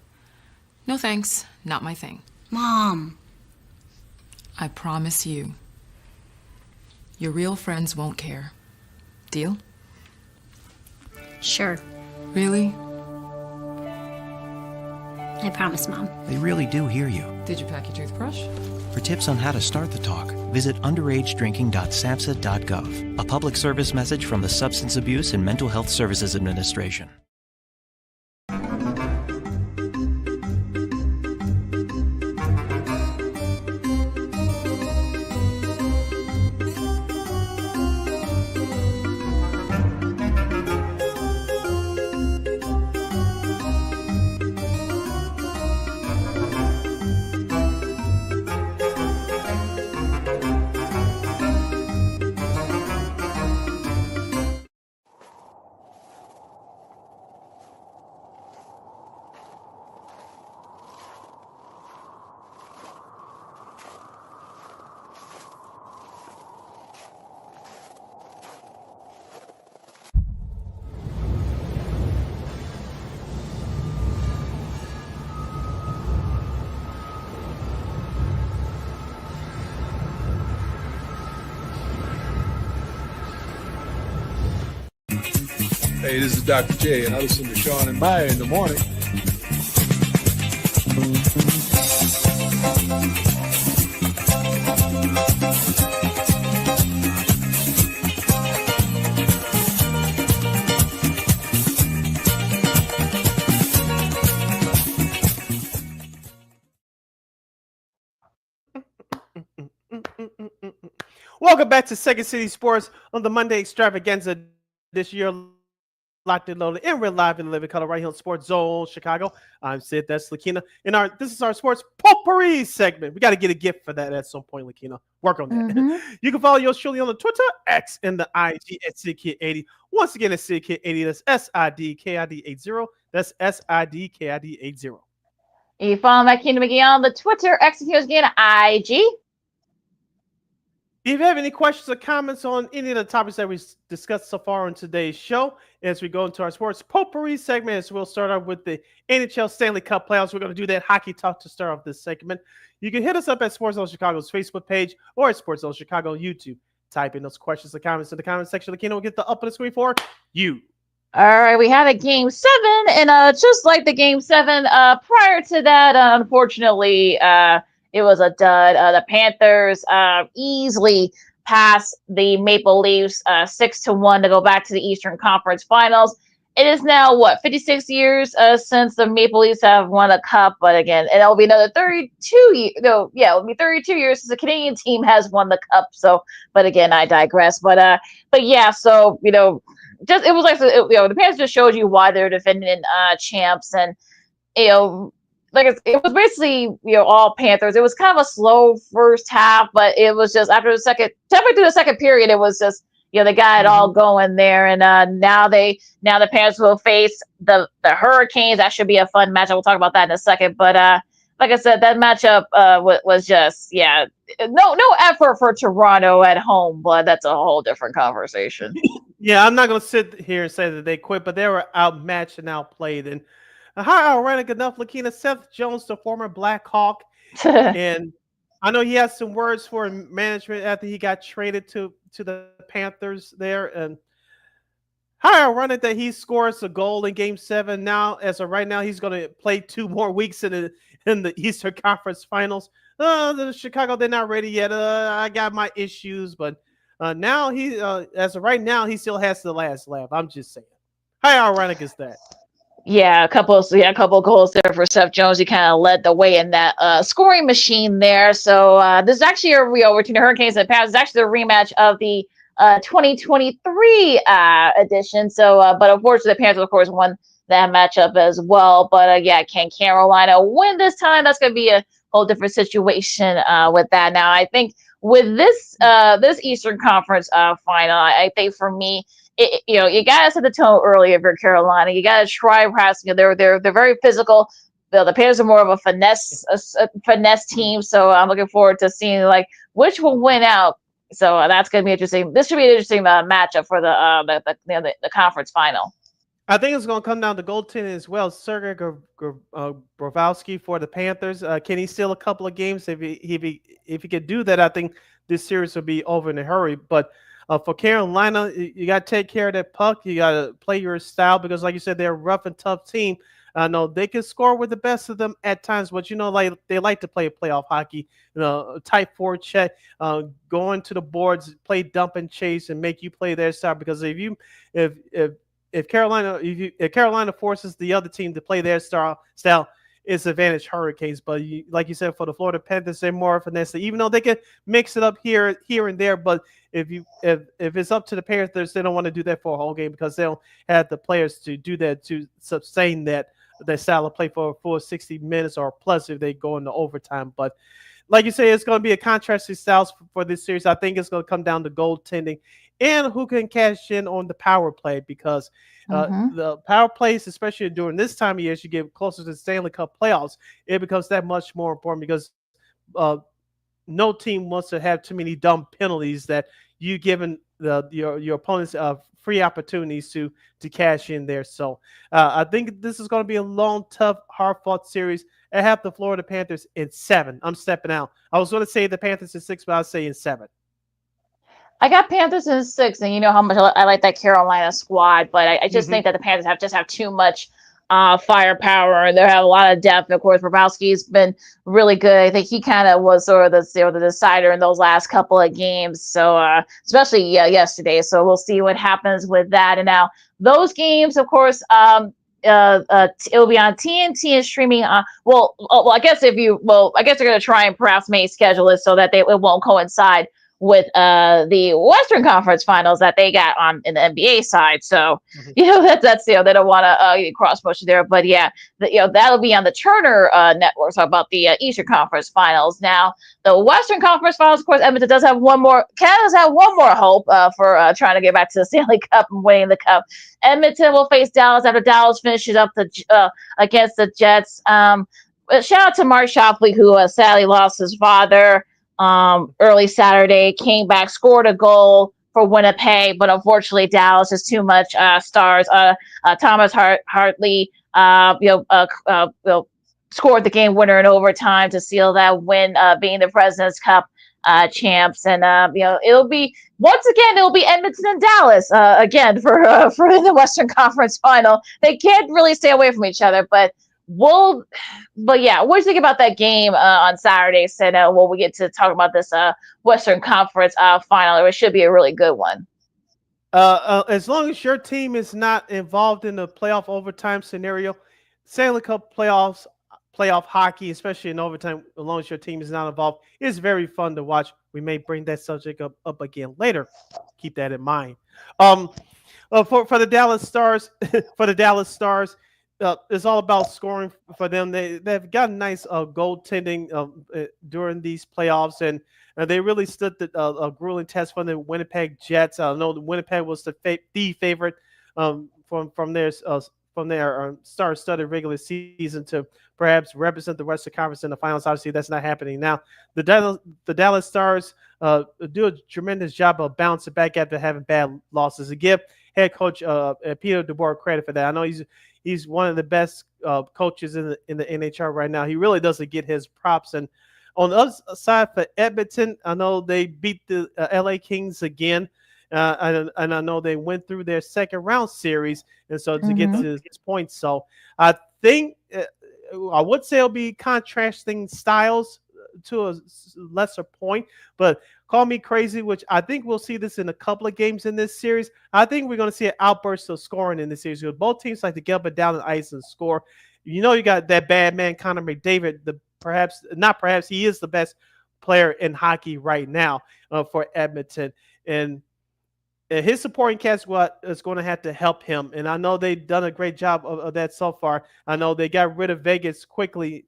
"No thanks, not my thing."
Mom.
I promise you, your real friends won't care. Deal?
Sure.
Really?
I promise, Mom.
They really do hear you.
Did you pack your toothbrush?
For tips on how to start the talk, visit underagedrinking.samhsa.gov. A public service message from the Substance Abuse and Mental Health Services Administration.
Hey, this is Dr. J, and I listen to Sean and Maya in the morning.
Welcome back to Second City Sports on the Monday Extravaganza this year. Locked and loaded and we're live in living color right here on Sports Zone Chicago. I'm Sid, that's LaKeena. And this is our sports potpourri segment. We got to get a gift for that at some point, LaKeena. Work on that. You can follow yours truly on the Twitter, X, and the IG at SidKid80. Once again, it's SidKid80. That's SIDKID80. That's SIDKID80.
You follow LaKeena McGee on the Twitter, X, and here's again, IG.
If you have any questions or comments on any of the topics that we discussed so far on today's show, as we go into our sports potpourri segment, as we'll start off with the NHL Stanley Cup playoffs. We're going to do that hockey talk to start off this segment. You can hit us up at Sports Zone Chicago's Facebook page or at Sports Zone Chicago on YouTube. Type in those questions or comments in the comment section. LaKeena will get the up on the screen for you.
All right, we had a game 7, and just like the game 7, prior to that, unfortunately, it was a dud. The Panthers easily passed the Maple Leafs 6-1 to go back to the Eastern Conference Finals. It is now, 56 years since the Maple Leafs have won a cup. But again, it'll be another 32 years. No, yeah, it'll be 32 years since the Canadian team has won the cup. So, but again, I digress. But yeah, so, just it was like, the Panthers just showed you why they're defending champs. And, it was basically, all Panthers. It was kind of a slow first half, but it was just halfway through the second period, it was just, they got it all going there. And now the Panthers will face the Hurricanes. That should be a fun matchup. We'll talk about that in a second. But like I said, that matchup was just, no effort for Toronto at home, but that's a whole different conversation.
Yeah, I'm not going to sit here and say that they quit, but they were outmatched and outplayed. And how ironic enough, LaKeena, Seth Jones, the former Black Hawk, and I know he has some words for management after he got traded to the Panthers there. And how ironic that he scores a goal in Game 7. Now, as of right now, he's going to play 2 more weeks in the Eastern Conference Finals. The Chicago, they're not ready yet. I got my issues, but now he, as of right now, he still has the last laugh. I'm just saying. How ironic is that?
Yeah, a couple of goals there for Seth Jones. He kind of led the way in that scoring machine there. So this is actually between the Hurricanes and the Panthers. It's actually the rematch of the 2023 edition. So, but unfortunately, the Panthers, of course, won that matchup as well. But can Carolina win this time? That's going to be a whole different situation with that. Now, I think with this Eastern Conference final, I think for me, you gotta set the tone early if you're Carolina. You gotta try pressing. They're very physical. The Panthers are more of a finesse team. So I'm looking forward to seeing which will win out. So that's gonna be interesting. This should be an interesting matchup for the conference final.
I think it's going to come down to goaltending as well. Sergei Bobrovsky for the Panthers. Can he steal a couple of games? If he could do that, I think this series will be over in a hurry. But for Carolina, you got to take care of that puck. You got to play your style because, like you said, they're a rough and tough team. I know they can score with the best of them at times, but they like to play playoff hockey. Tight forward check, going to the boards, play dump and chase, and make you play their style. Because if Carolina forces the other team to play their style, it's advantage Hurricanes. But like you said, for the Florida Panthers, they're more finesse. Even though they can mix it up here and there, but if it's up to the Panthers, they don't want to do that for a whole game because they don't have the players to do that to sustain that style of play for a full 60 minutes or plus if they go into overtime. But like you say, it's going to be a contrasting styles for this series. I think it's going to come down to goaltending and who can cash in on the power play because the power plays, especially during this time of year, as you get closer to the Stanley Cup playoffs, it becomes that much more important because no team wants to have too many dumb penalties that you given your opponents free opportunities to cash in there. So I think this is going to be a long, tough, hard-fought series. I have the Florida Panthers in 7. I'm stepping out. I was going to say the Panthers in 6, but I'll say in 7.
I got Panthers in 6, and you know how much I like that Carolina squad, but I just think that the Panthers have too much firepower, and they have a lot of depth. And of course, Bobrovsky's been really good. I think he kind of was sort of the decider in those last couple of games. So especially yesterday. So we'll see what happens with that. And now those games, of course, it'll be on TNT and streaming. I guess they're going to try and perhaps maybe schedule it so that it won't coincide with the Western Conference Finals that they got on in the NBA side. So that's they don't want to cross motion there. But that'll be on the Turner network. So about the Eastern Conference Finals. Now the Western Conference Finals, of course, Edmonton does have one more. Canada's have one more hope for trying to get back to the Stanley Cup and winning the cup. Edmonton will face Dallas after Dallas finishes up against the Jets. Shout out to Mark Shopley, who sadly lost his father early Saturday, came back, scored a goal for Winnipeg, but unfortunately Dallas is too much stars. Thomas Hartley scored the game winner in overtime to seal that win, being the President's Cup champs. And it'll be Edmonton and Dallas again for the Western Conference Final. They can't really stay away from each other, but what do you think about that game on Saturday? So we get to talk about this Western Conference final. It should be a really good one.
As long as your team is not involved in the playoff overtime scenario, Stanley Cup playoff hockey, especially in overtime, as long as your team is not involved, is very fun to watch. We may bring that subject up again later. Keep that in mind. For the Dallas Stars, it's all about scoring for them. They've got nice goaltending during these playoffs, and they really stood a grueling test from the Winnipeg Jets. I know the Winnipeg was the favorite from their star-studded regular season to perhaps represent the Western Conference in the finals. Obviously, that's not happening now. The Dallas Stars do a tremendous job of bouncing back after having bad losses. To give head coach Peter DeBoer credit for that. I know he's one of the best coaches in the NHL right now. He really doesn't get his props. And on the other side for Edmonton, I know they beat the LA Kings again. And I know they went through their second round series, and so to get to this point. So I think I would say it'll be contrasting styles to a lesser point, but call me crazy, which I think we'll see this in a couple of games in this series. I think we're going to see an outburst of scoring in this series because both teams like to get up and down the ice and score. You got that bad man Connor McDavid. He is the best player in hockey right now for Edmonton, and his supporting cast is going to have to help him. And I know they've done a great job of that so far. I know they got rid of Vegas quickly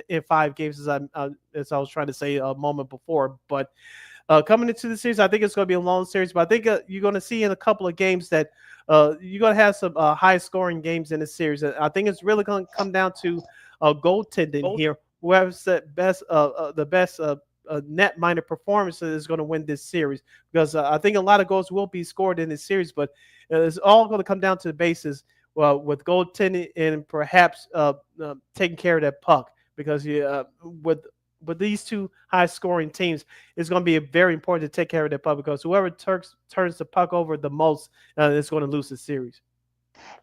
in 5 games, as I was trying to say a moment before. But coming into the series, I think it's going to be a long series. But I think you're going to see in a couple of games that you're going to have some high-scoring games in the series. And I think it's really going to come down to goaltending here. Whoever's the best net-minded performance is going to win this series, because I think a lot of goals will be scored in this series, but it's all going to come down to the bases with goaltending and perhaps taking care of that puck, because with these two high-scoring teams, it's going to be very important to take care of that puck, because whoever turns the puck over the most is going to lose the series.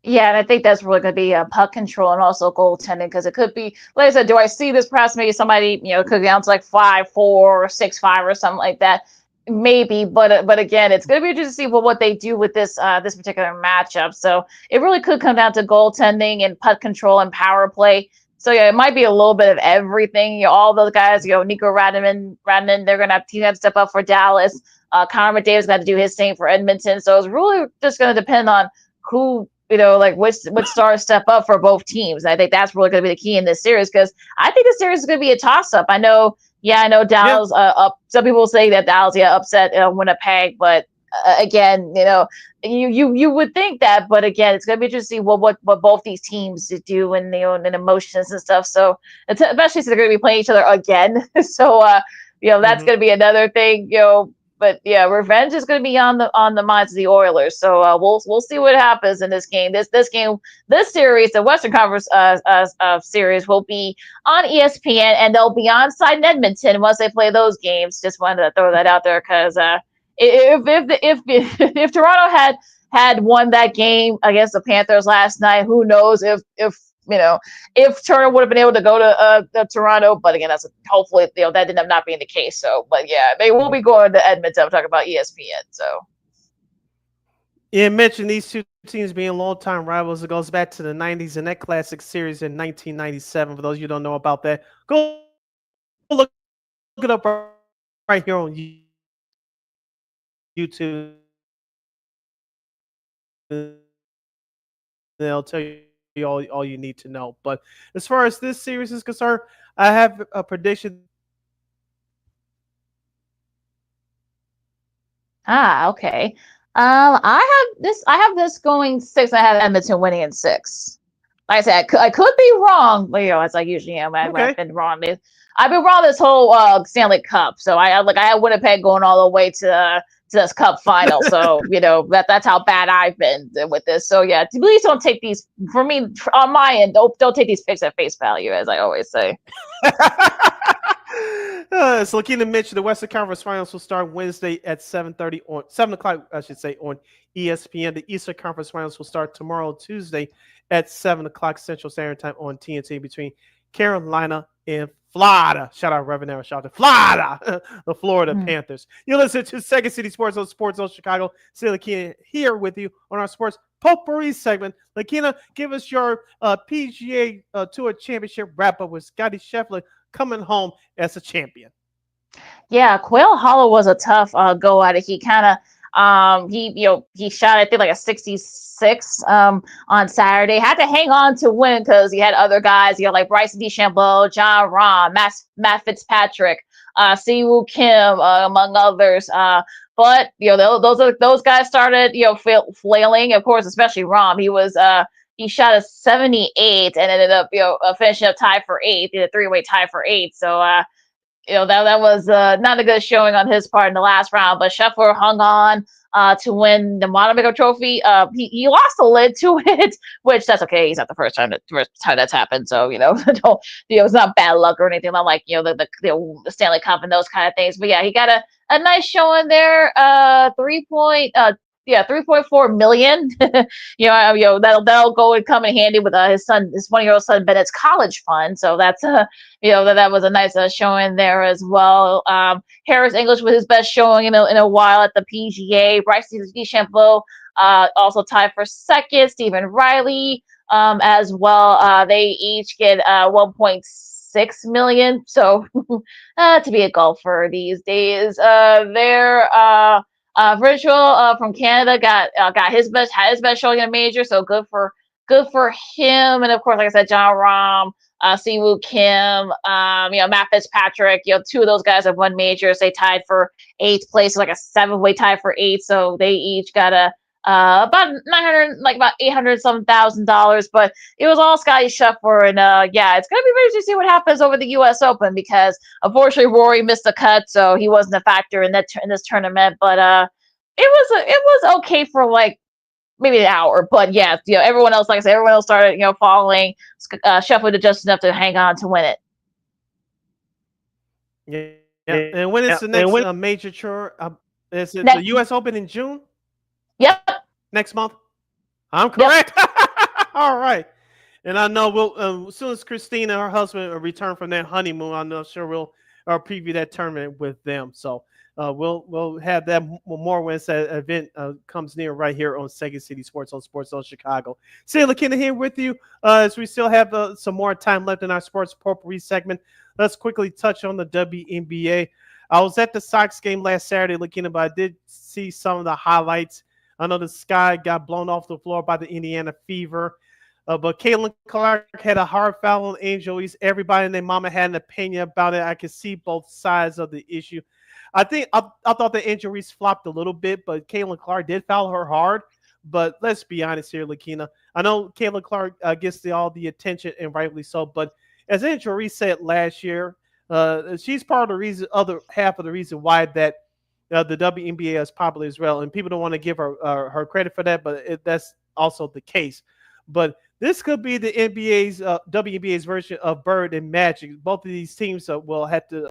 Yeah, and I think that's really going to be puck control and also goaltending, because it could be, like I said, do I see this perhaps maybe somebody, could be down to like 5-4 or 6-5 or something like that? Maybe, but again, it's going to be interesting to see what they do with this particular matchup. So it really could come down to goaltending and puck control and power play. So yeah, it might be a little bit of everything. All those guys, Nico Radman, they're going to have to step up for Dallas. Connor McDavid's got to do his thing for Edmonton. So it's really just going to depend on who, which stars step up for both teams. And I think that's really going to be the key in this series, because I think the series is going to be a toss-up. I know Dallas up. Some people say that Dallas upset Winnipeg, but again, you would think that, but again, it's going to be interesting to see what both these teams do and and emotions and stuff. So especially since they're going to be playing each other again. So that's going to be another thing. But yeah, revenge is going to be on the minds of the Oilers. So we'll see what happens in this game. This series, the Western Conference series, will be on ESPN, and they'll be on site in Edmonton once they play those games. Just wanted to throw that out there because if Toronto had won that game against the Panthers last night, who knows if Turner would have been able to go to Toronto. But again, hopefully that ended up not being the case. So, but yeah, they will be going to Edmonton. I'm talking about ESPN. So.
Yeah, mentioned these two teams being longtime rivals. It goes back to the 90s and that classic series in 1997. For those of you who don't know about that, go look it up right here on YouTube. They'll tell you all you need to know. But as far as this series is concerned, I have a prediction.
Okay. I have this going 6. I have Edmonton winning in 6. Like I said, I could be wrong, but as I usually am. I've been wrong. I've been wrong this whole Stanley Cup. So I have Winnipeg going all the way to this Cup final. So that's how bad I've been with this. So yeah, please don't take these for me on my end. Don't take these picks at face value, as I always say.
So LaKeena mentioned the Western Conference Finals will start Wednesday at 7:30 on 7 o'clock, I should say, on ESPN. The Eastern Conference Finals will start tomorrow, Tuesday, at 7 o'clock Central Standard Time on TNT between Carolina and Florida. Shout out Reverend Aaron. Shout out to Florida, the Florida Panthers. You listen to Second City Sports on Sports Zone Chicago. See LaKeena here with you on our Sports Potpourri segment. LaKeena, give us your PGA Tour Championship wrap-up with Scottie Scheffler coming home as a champion.
Yeah, Quail Hollow was a tough go at it. He kind of he shot I think like a 66 on Saturday. Had to hang on to win because he had other guys, like Bryson DeChambeau, John Rahm, Matt Fitzpatrick, Siwoo Kim, among others. But those guys started flailing. Of course, especially Rahm. He shot a 78 and ended up finishing up tied for 8th, a 3-way tie for 8th. So that was not a good showing on his part in the last round. But Scheffler hung on to win the Montevideo Trophy. He lost a lid to it, which that's okay. He's not the first time that's happened. So it's not bad luck or anything. Not like the Stanley Cup and those kind of things. But yeah, he got a nice showing there. 3.4 million. That'll go and come in handy with his 1-year-old son Bennett's college fund. So that's that was a nice showing there as well. Harris English with his best showing in a while at the PGA. Bryson DeChambeau also tied for 2nd. Stephen Riley as well. They each get 1.6 million. So to be a golfer these days, Virtual from Canada got his best showing in a major, so good for him. And of course, like I said, John Rahm, Siwoo Kim, Matt Fitzpatrick, 2 of those guys have won majors. They tied for 8th place, like a 7-way tie for 8th. So they each got about 900, like about $800 some thousand. But it was all Scottie Scheffler, and it's gonna be very interesting to see what happens over the U.S. Open because unfortunately Rory missed the cut, so he wasn't a factor in this tournament. But it was okay for like maybe an hour. But yeah, everyone else, like I said, everyone else started following. Scheffler just enough to hang on to win it.
Yeah. And when is the next major tour? Is it the U.S. Open in June?
Yep.
Next month? I'm correct. Yep. All right. And I know we'll as soon as Christina and her husband return from their honeymoon, I'm not sure we'll preview that tournament with them. So we'll have that more when that event comes near right here on Second City Sports on Sports Zone Chicago. See LaKeena here with you as we still have some more time left in our Sports Potpourri segment. Let's quickly touch on the WNBA. I was at the Sox game last Saturday, LaKeena, but I did see some of the highlights. I know the Sky got blown off the floor by the Indiana Fever. But Caitlin Clark had a hard foul on Angel East. Everybody and their mama had an opinion about it. I could see both sides of the issue. I thought the Angel East flopped a little bit, but Caitlin Clark did foul her hard. But let's be honest here, LaKeena. I know Caitlin Clark gets all the attention, and rightly so. But as Angel East said last year, she's part of the reason, other half of the reason why that the WNBA is popular as well. And people don't want to give her her credit for that, but that's also the case. But this could be the WNBA's version of Bird and Magic. Both of these teams will have to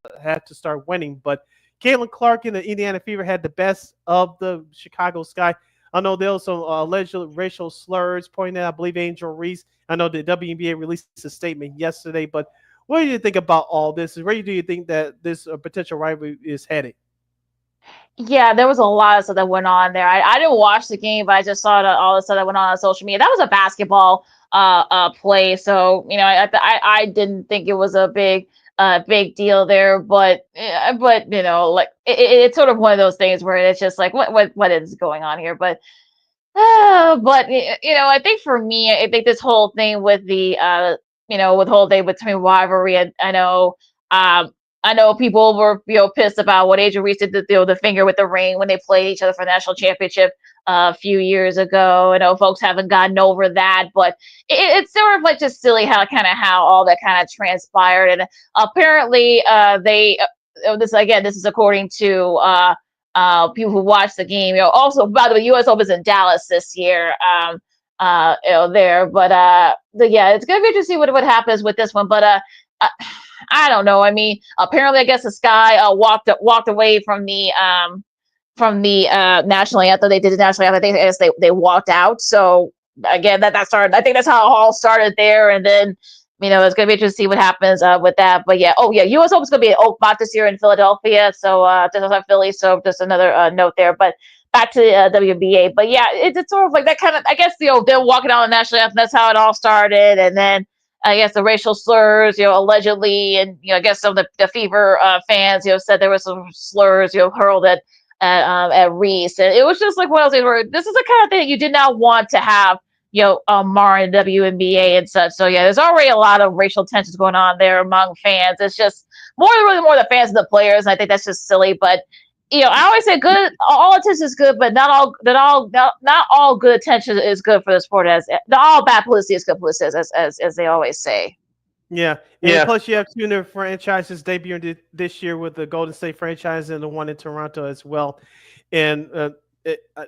start winning. But Caitlin Clark and the Indiana Fever had the best of the Chicago Sky. I know there was some alleged racial slurs pointed out, I believe Angel Reese. I know the WNBA released a statement yesterday, but what do you think about all this? Where do you think that this potential rivalry is headed?
Yeah, there was a lot of stuff that went on there. I didn't watch the game, but I just saw all the stuff that went on social media. That was a basketball play, so I didn't think it was a big deal there. But like it's sort of one of those things where it's just like what is going on here? But I think for me, I think this whole thing with the with whole day between rivalry, and I know people were pissed about what Angel Reese did the finger with the ring when they played each other for the national championship a few years ago. I know folks haven't gotten over that, but it's sort of like just silly how all that kind of transpired. And apparently this is according to people who watched the game. Also, by the way, U.S. Open's in Dallas this year. There, but yeah, it's gonna be interesting to see what happens with this one. But I don't know. I mean, apparently, I guess the Sky walked away from the national anthem. They did the national anthem. I guess they walked out. So again, that started. I think that's how it all started there. And then it's gonna be interesting to see what happens with that. But yeah, U.S. Open's gonna be at Oakmont this year in Philadelphia. So just outside Philly. So just another note there. But back to the WBA. But yeah, it's sort of like that kind of. I guess they're walking out on the national anthem. That's how it all started. And then I guess the racial slurs, allegedly, and I guess some of the Fever fans, said there was some slurs, hurled at Reese, and it was just like one of those things where this is the kind of thing you did not want to have, mar in WNBA and such. So yeah, there's already a lot of racial tensions going on there among fans. It's just more the fans and the players. And I think that's just silly, but. I always say good. All attention is good, but not all good attention is good for the sport. Not all bad publicity is good publicity, as they always say.
Yeah, and plus you have two new franchises debuting this year with the Golden State franchise and the one in Toronto as well. And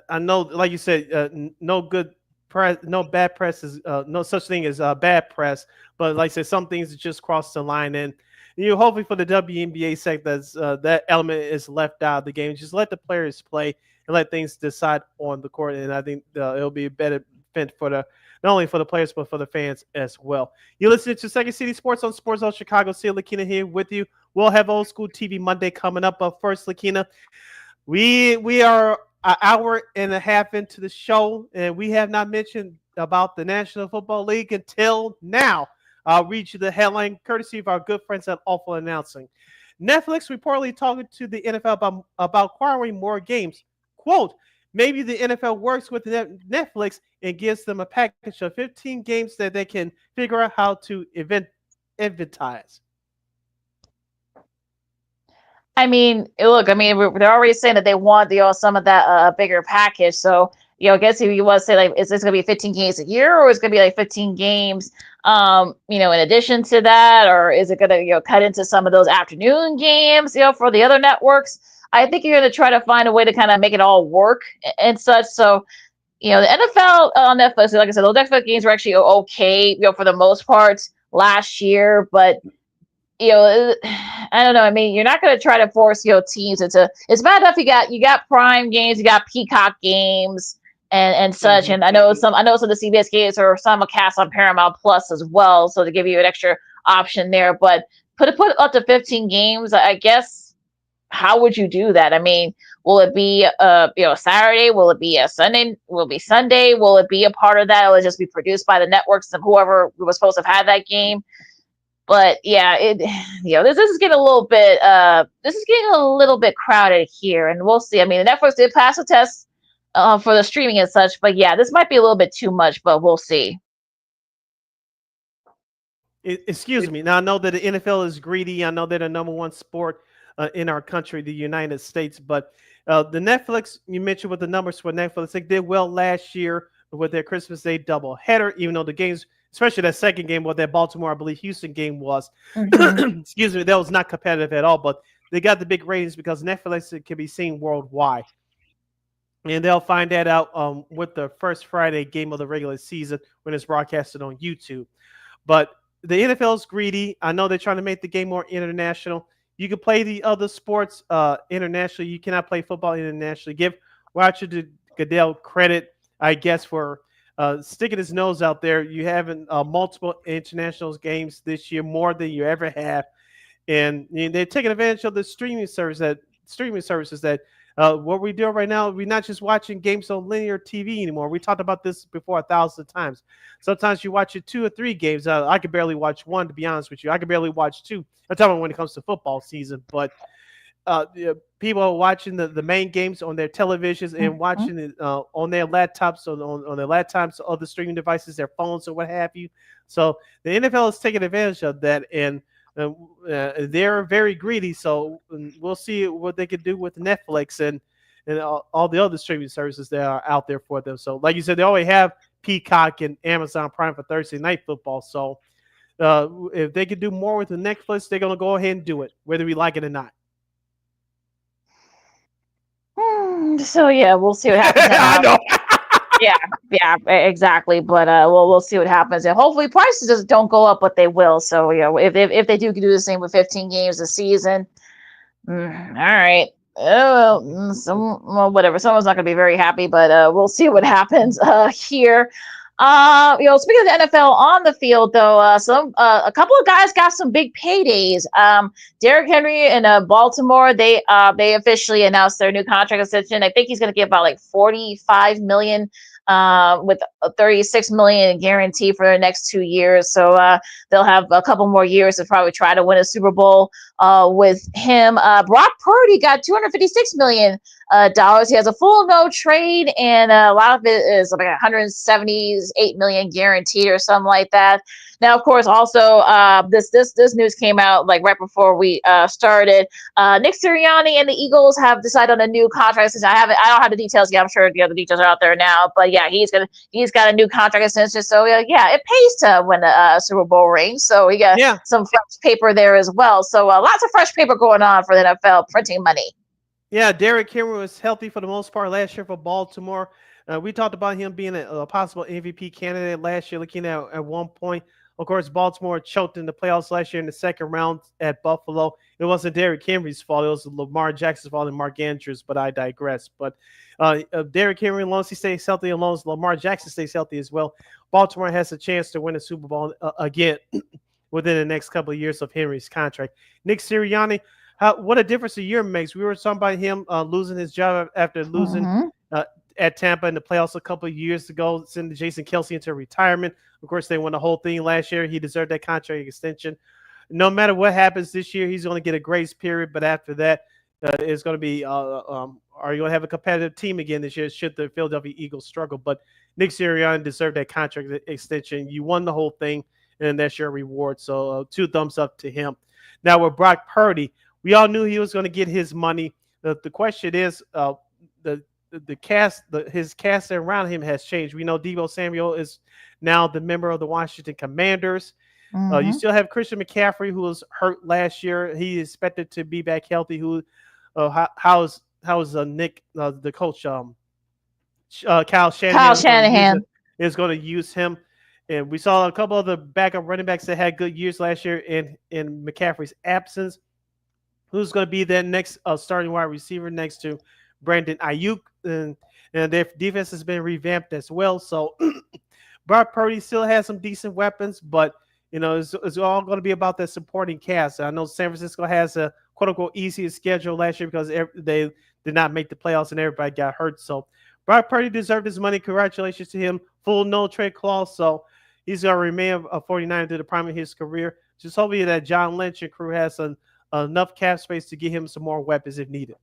I know, like you said, no good press, no bad press is no such thing as bad press. But like I said, some things just cross the line and. Hopefully for the WNBA sake, that element is left out of the game. Just let the players play and let things decide on the court. And I think it'll be a better fit for not only for the players, but for the fans as well. You're listening to Second City Sports on Sports Zone Chicago. See LaKeena here with you. We'll have Old School TV Monday coming up. But first, LaKeena, we are an hour and a half into the show, and we have not mentioned about the National Football League until now. I'll read you the headline, courtesy of our good friends at Awful Announcing. Netflix reportedly talking to the NFL about acquiring more games. Quote, maybe the NFL works with Netflix and gives them a package of 15 games that they can figure out how to advertise.
I mean, look, they're already saying that they want some of that bigger package. So, I guess if you want to say, like, is this going to be 15 games a year, or is it going to be like 15 games, in addition to that, or is it going to, cut into some of those afternoon games, for the other networks? I think you're going to try to find a way to kind of make it all work and such. So, the NFL on Netflix, like I said, those Netflix games were actually okay, for the most part last year, but I don't know. You're not going to try to force teams into. It's bad enough you got Prime games, you got Peacock games, and such. Mm-hmm. And I know some of the CBS games are simulcast on Paramount Plus as well, so to give you an extra option there. But put up to 15 games, I guess. How would you do that? Will it be Saturday? Will it be a Sunday? Will it be Sunday? Will it be a part of that? Will it just be produced by the networks and whoever was supposed to have had that game? But yeah, this is getting a little bit crowded here, and we'll see. The Netflix did pass the test for the streaming and such, but yeah, this might be a little bit too much, but we'll see.
Excuse me. Now I know that the NFL is greedy. I know they're the number one sport in our country, the United States. But the Netflix, you mentioned with the numbers for Netflix, they did well last year with their Christmas Day doubleheader, even though the games, especially that second game, what that Baltimore, I believe, Houston game was, excuse me, that was not competitive at all. But they got the big ratings because Netflix can be seen worldwide. And they'll find that out with the first Friday game of the regular season when it's broadcasted on YouTube. But the NFL is greedy. I know they're trying to make the game more international. You can play the other sports internationally. You cannot play football internationally. Give Roger Goodell credit, I guess, for sticking his nose out there. You having multiple international games this year, more than you ever have, and they're taking advantage of the streaming services that what we're doing right now. We're not just watching games on linear TV anymore. We talked about this before 1,000 times. Sometimes you watch 2 or 3 games. I could barely watch one, to be honest with you. I could barely watch 2. I'm talking about when it comes to football season, but people are watching the main games on their televisions and watching it on their laptops, on their laptops, other streaming devices, their phones, or what have you. So the NFL is taking advantage of that, and they're very greedy. So we'll see what they can do with Netflix and all the other streaming services that are out there for them. So, like you said, they already have Peacock and Amazon Prime for Thursday Night Football. So if they can do more with the Netflix, they're going to go ahead and do it, whether we like it or not.
So yeah, we'll see what happens.
I know.
yeah, exactly. But we'll see what happens, and hopefully prices just don't go up, but they will. So if they do the same with 15 games a season, all right. Whatever. Someone's not going to be very happy, but we'll see what happens here. Speaking of the NFL on the field, though, a couple of guys got some big paydays. Derrick Henry in Baltimore, they officially announced their new contract extension. I think he's going to get about like $45 million. With a $36 million guarantee for the next 2 years, so they'll have a couple more years to probably try to win a Super Bowl with him. Brock Purdy got $256 million. He has a full no trade, and a lot of it is like $178 million guaranteed or something like that. Now, of course, also this news came out like right before we started. Nick Sirianni and the Eagles have decided on a new contract. Since I don't have the details yet. I'm sure the other details are out there now. But yeah, he's got a new contract extension. So yeah, it pays to win a Super Bowl ring. So we got some fresh paper there as well. So lots of fresh paper going on for the NFL, printing money.
Yeah, Derrick Henry was healthy for the most part last year for Baltimore. We talked about him being a possible MVP candidate last year, looking at one point. Of course, Baltimore choked in the playoffs last year in the second round at Buffalo. It wasn't Derrick Henry's fault. It was Lamar Jackson's fault and Mark Andrews, but I digress. But Derrick Henry, as long as he stays healthy, as long as Lamar Jackson stays healthy as well, Baltimore has a chance to win a Super Bowl again within the next couple of years of Henry's contract. Nick Sirianni, what a difference a year makes. We were talking about him losing his job after losing at Tampa in the playoffs a couple of years ago, sending Jason Kelce into retirement. Of course, they won the whole thing last year. He deserved that contract extension. No matter what happens this year, he's going to get a grace period. But after that, it's going to be are you going to have a competitive team again this year should the Philadelphia Eagles struggle? But Nick Sirianni deserved that contract extension. You won the whole thing, and that's your reward. So 2 thumbs up to him. Now with Brock Purdy, we all knew he was going to get his money. The question is his cast around him has changed. We know Deebo Samuel is now the member of the Washington Commanders. You still have Christian McCaffrey, who was hurt last year. He is expected to be back healthy. How's Nick, the coach, Kyle Shanahan is going to use him. And we saw a couple of the backup running backs that had good years last year in McCaffrey's absence. Who's going to be that next starting wide receiver next to Brandon Ayuk? And their defense has been revamped as well. So Brock Purdy still has some decent weapons, but it's all going to be about that supporting cast. I know San Francisco has a quote-unquote easier schedule last year because they did not make the playoffs and everybody got hurt. So Brock Purdy deserved his money. Congratulations to him. Full no-trade clause, so he's going to remain a 49 to the prime of his career. Just hopefully that John Lynch and crew has enough cap space to get him some more weapons if needed.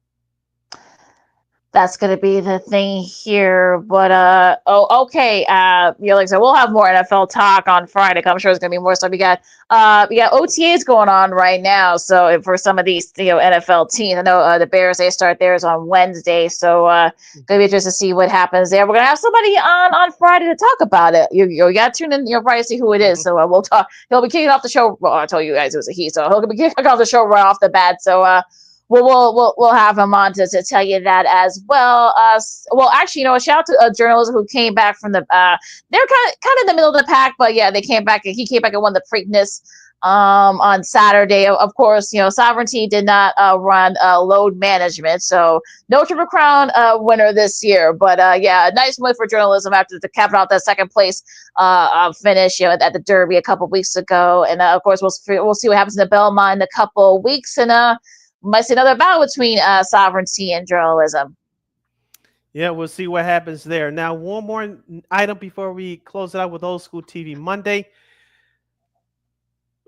That's going to be the thing here. But, okay. Like I said, we'll have more NFL talk on Friday. I'm sure there's going to be more stuff. We got OTAs going on right now. So for some of these, NFL teams, I know the Bears, they start theirs on Wednesday. So going to be interested to see what happens there. We're going to have somebody on Friday to talk about it. You got to tune in, Friday to see who it is. So we'll talk. He'll be kicking off the show. Well, I told you guys it was a he. So he'll be kicking off the show right off the bat. So, we'll have him on to tell you that as well. Actually, a shout out to a journalist who came back from they're kind of in the middle of the pack, but yeah, they came back. He came back and won the Preakness on Saturday. Of course, Sovereignty did not run load management, so no Triple Crown winner this year. But yeah, a nice win for journalism after the capping out that second place finish at the Derby a couple weeks ago. And of course, we'll see what happens in the Belmont in a couple weeks, and might see another battle between Sovereignty and journalism.
Yeah, we'll see what happens there. Now, one more item before we close it out with Old School TV Monday.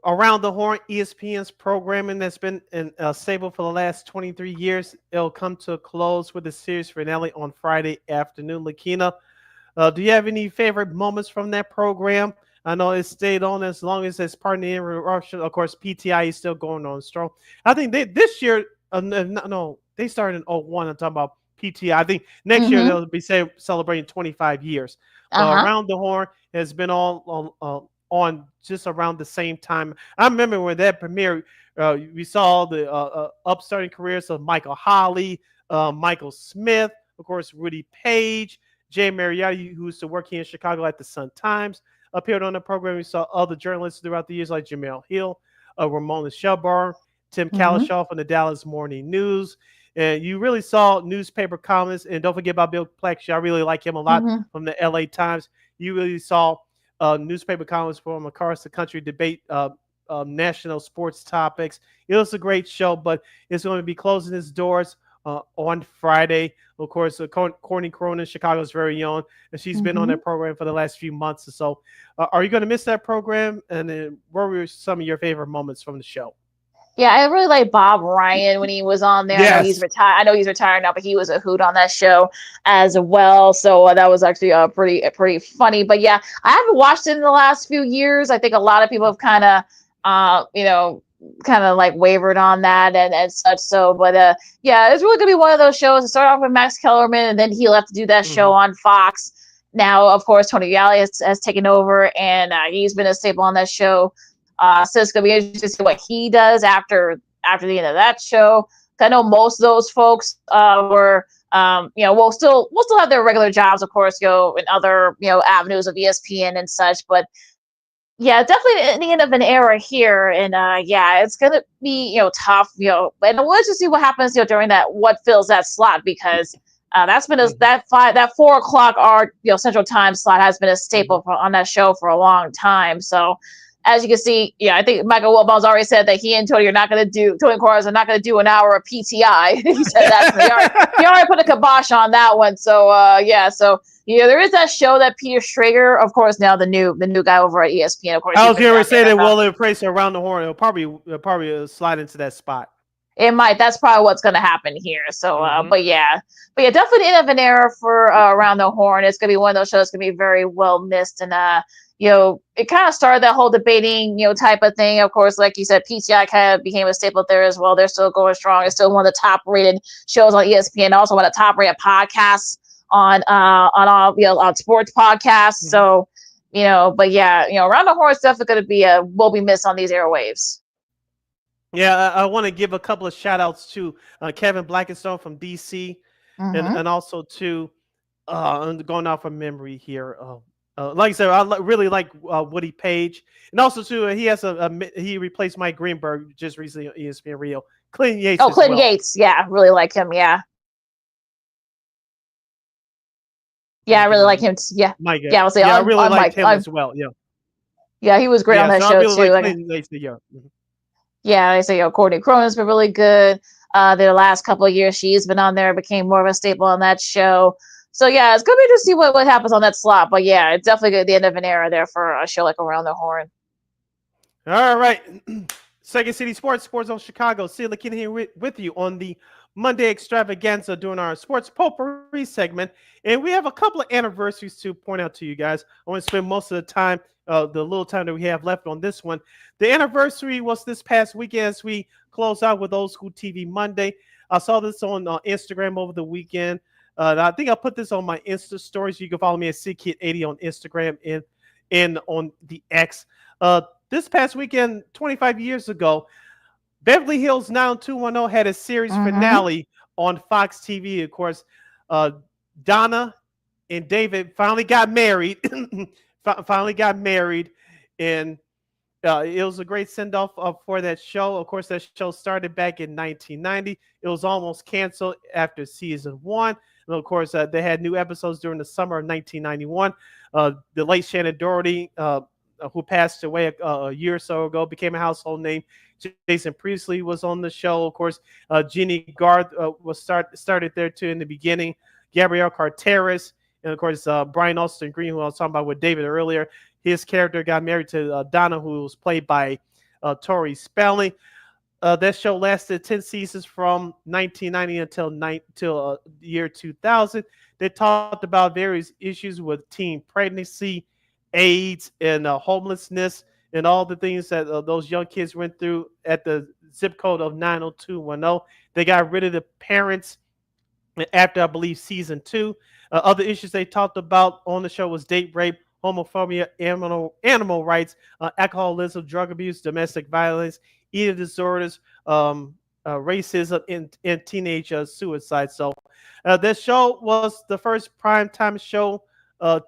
Around the Horn, ESPN's programming that's been stable for the last 23 years. It'll come to a close with the series finale on Friday afternoon. LaKeena, do you have any favorite moments from that program? I know it stayed on as long as it's part of the interruption. Of course, PTI is still going on strong. I think this year, they started in 01. I'm talking about PTI. I think next year they'll be celebrating 25 years. Around the Horn has been on just around the same time. I remember when that premiered, we saw the upstarting careers of Michael Holley, Michael Smith, of course, Rudy Page, Jay Mariotti, who used to work here in Chicago at the Sun-Times, appeared on the program. We saw other journalists throughout the years like Jamel Hill, Ramona Shelburne, Tim Kalishoff from the Dallas Morning News. And you really saw newspaper columnists, and don't forget about Bill Plex. I really like him a lot from the LA Times. You really saw newspaper columnists from across the country debate national sports topics. It was a great show, but it's going to be closing its doors on Friday. Of course, Courtney Cronin, Chicago's very own, and she's been on that program for the last few months or so. Are you going to miss that program? And then what were some of your favorite moments from the show?
Yeah, I really like Bob Ryan when he was on there.
Yes.
I know he's retired now, but he was a hoot on that show as well. So that was actually pretty funny. But yeah, I haven't watched it in the last few years. I think a lot of people have kind of like wavered on that and such. So, but yeah, it's really gonna be one of those shows. It started off with Max Kellerman, and then he left to do that show on Fox. Now, of course, Tony Vialli has taken over, and he's been a staple on that show. So it's gonna be interesting to see what he does after the end of that show. I know most of those folks will still have their regular jobs, of course, in other avenues of ESPN and such. But yeah, definitely the end of an era here, and yeah, it's gonna be tough, and we'll just see what happens during what fills that slot, because that's been that 4 o'clock hour Central Time slot has been a staple on that show for a long time. So. As you can see, I think Michael Wilbon's already said that he and Tony Tony Corres are not going to do an hour of PTI. He said that. He already put a kibosh on that one. So, there is that show that Peter Schrager, of course, now the new guy over at ESPN, of course.
I was going to say that Will Price Around the Horn. It'll probably slide into that spot.
It might. That's probably what's going to happen here. So, but yeah, definitely the end of an era for Around the Horn. It's going to be one of those shows that's going to be very well missed, and it kind of started that whole debating, type of thing. Of course, like you said, PTI kind of became a staple there as well. They're still going strong. It's still one of the top rated shows on ESPN. Also one of the top rated podcasts on sports podcasts. So, but yeah, Around the Horn is definitely going to will be missed on these airwaves.
Yeah, I want to give a couple of shout outs to Kevin Blackistone from DC and also to going off of memory here. Like I said, I really like Woody Page, and also too he has he replaced Mike Greenberg just recently on ESPN Rio. Clinton Yates.
Oh, Clinton Yates, yeah, really like him. Yeah, I really like him. Yeah,
Mike.
Yeah, I'll say.
I really like him as well. Yeah.
Yeah, he was great on that show too.
Like Clinton Yates,
yeah, I say Courtney Cronin's been really good. The last couple of years she's been on there, became more of a staple on that show. So yeah, it's gonna be interesting to see what happens on that slot. But yeah, it's definitely at the end of an era there for a show like Around the Horn.
All right. Second City Sports on Chicago. See LaKeena here with you on the Monday extravaganza doing our sports potpourri segment. And we have a couple of anniversaries to point out to you guys. I want to spend most of the time, the little time that we have left on this one. The anniversary was this past weekend as we close out with Old School TV Monday. I saw this on Instagram over the weekend. I think I'll put this on my Insta stories. You can follow me at SidKid80 on Instagram and on the X. This past weekend, 25 years ago, Beverly Hills 90210 had a series finale on Fox TV. Of course, Donna and David finally got married. And It was a great send off for that show. Of course, that show started back in 1990. It was almost canceled after season 1. And of course, they had new episodes during the summer of 1991. The late Shannon Doherty, who passed away a year or so ago, became a household name. Jason Priestley was on the show. Of course, Jeannie Garth was started there too in the beginning. Gabrielle Carteris, and of course, Brian Austin Green, who I was talking about with David earlier. His character got married to Donna, who was played by Tori Spelling. That show lasted 10 seasons from 1990 until the year 2000. They talked about various issues with teen pregnancy, AIDS, and homelessness, and all the things that those young kids went through at the zip code of 90210. They got rid of the parents after, I believe, season 2. Other issues they talked about on the show was date rape, homophobia, animal rights, alcoholism, drug abuse, domestic violence, eating disorders, racism, and teenage suicide. So this show was the first primetime show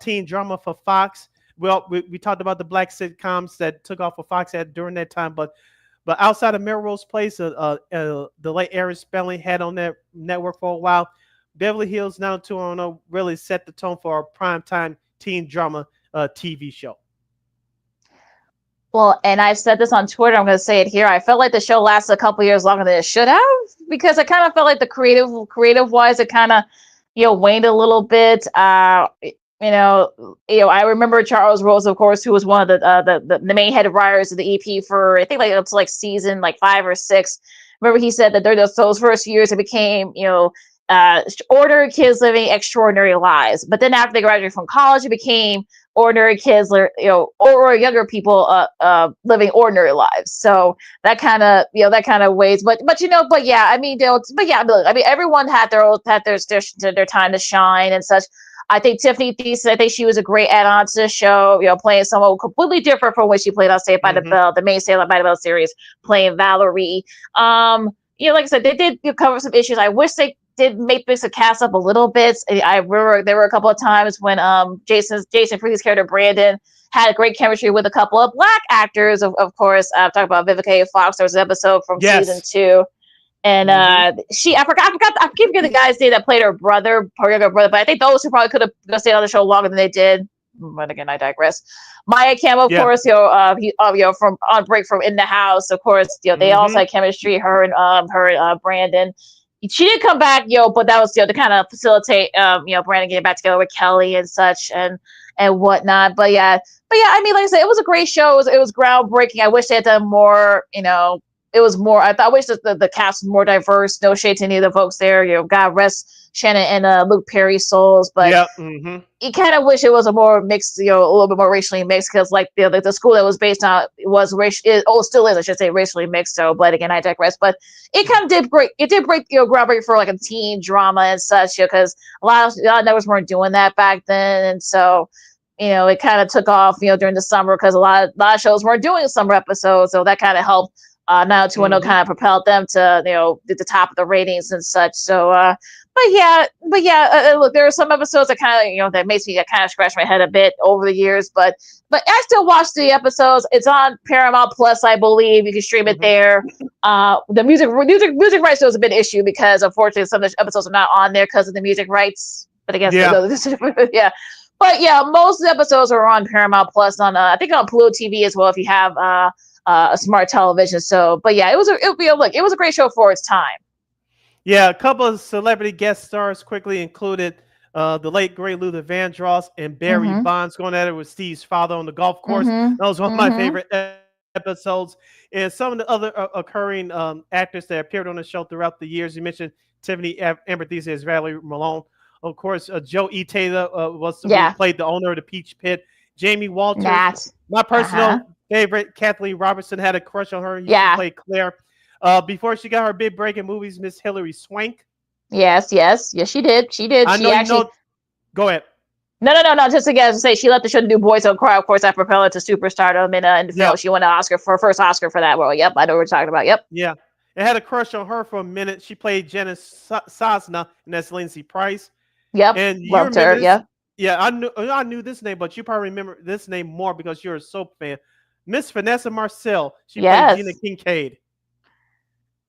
teen drama for Fox. Well, we talked about the black sitcoms that took off for Fox during that time, but outside of Melrose Place, the late Aaron Spelling had on that network for a while. Beverly Hills 90210 really set the tone for a primetime teen drama TV show.
Well, and I've said this on Twitter. I'm going to say it here. I felt like the show lasted a couple years longer than it should have, because I kind of felt like the creative wise, it kind of, waned a little bit. I remember Charles Rose, of course, who was one of the main head writers of the EP for, I think, up to season 5 or 6. Remember, he said that during those first years, it became, ordinary kids living extraordinary lives. But then after they graduated from college, it became ordinary kids, or younger people living ordinary lives. So that kind of weighs. But everyone had their time to shine and such. I think Tiffany Thiessen, I think she was a great add-on to the show, playing someone completely different from what she played on Saved by the Bell, the main Saved by the Bell series, playing Valerie. Like I said, they did cover some issues. I wish they did make this a cast up a little bit. I remember there were a couple of times when Jason Priestley's character Brandon had great chemistry with a couple of black actors. Of course, talking about Vivica A. Fox. There was an episode from season 2. And I keep forgetting the guy's name that played her younger brother, but I think those who probably could have stayed on the show longer than they did. But again, I digress. Maya Cam, of course, from On Break from In the House, of course, they also had chemistry. Her and Brandon. She did come back, but that was to kind of facilitate, Brandon getting back together with Kelly and such and whatnot. But yeah, I mean, like I said, it was a great show. It was groundbreaking. I wish they had done more, it was more. I wish that the cast was more diverse. No shade to any of the folks there. God rest Shannon and Luke Perry's souls. But you kind of wish it was a more mixed, a little bit more racially mixed, because the school that was based on was still is, I should say, racially mixed. So, but again, I digress. But it kind of did break. It did break groundbreaking for a teen drama and such, because a lot of networks weren't doing that back then, and so. It kind of took off, during the summer, because a lot of shows weren't doing summer episodes, so that kind of helped. Now 210 kind of propelled them to the top of the ratings and such. So, look, there are some episodes that kind of that makes me kind of scratch my head a bit over the years, but I still watch the episodes. It's on Paramount Plus, I believe. You can stream it there. The music rights was a bit issue, because unfortunately some of the episodes are not on there because of the music rights. But again, yeah. But yeah, most of the episodes are on Paramount Plus, on I think on Pluto TV as well, if you have a smart television. So, but yeah, it was a great show for its time.
Yeah, a couple of celebrity guest stars quickly included the late great Luther Vandross and Barry Bonds going at it with Steve's father on the golf course. That was one of my favorite episodes. And some of the other occurring actors that appeared on the show throughout the years. You mentioned Tiffany Amber Thiessen as Valerie Malone. Of course, Joe E. Taylor played the owner of the Peach Pit. Jamie Walters, my personal favorite. Kathleen Robertson had a crush on her. She played Claire. Before she got her big break in movies, Miss Hilary Swank.
Yes, she did.
Go ahead.
No. Just again to say, she left the show to do Boys Don't Cry. Of course, that propelled her to superstardom, and she won an Oscar for her first Oscar for that role. Yep, I know what we're talking about. Yep.
Yeah, I had a crush on her for a minute. She played Janice Sosna, and that's Lindsay Price.
Yep,
and you
loved her.
Yeah, I knew this name, but you probably remember this name more because you're a soap fan. Miss Vanessa Marcel. She
Yes.
played Gina Kincaid.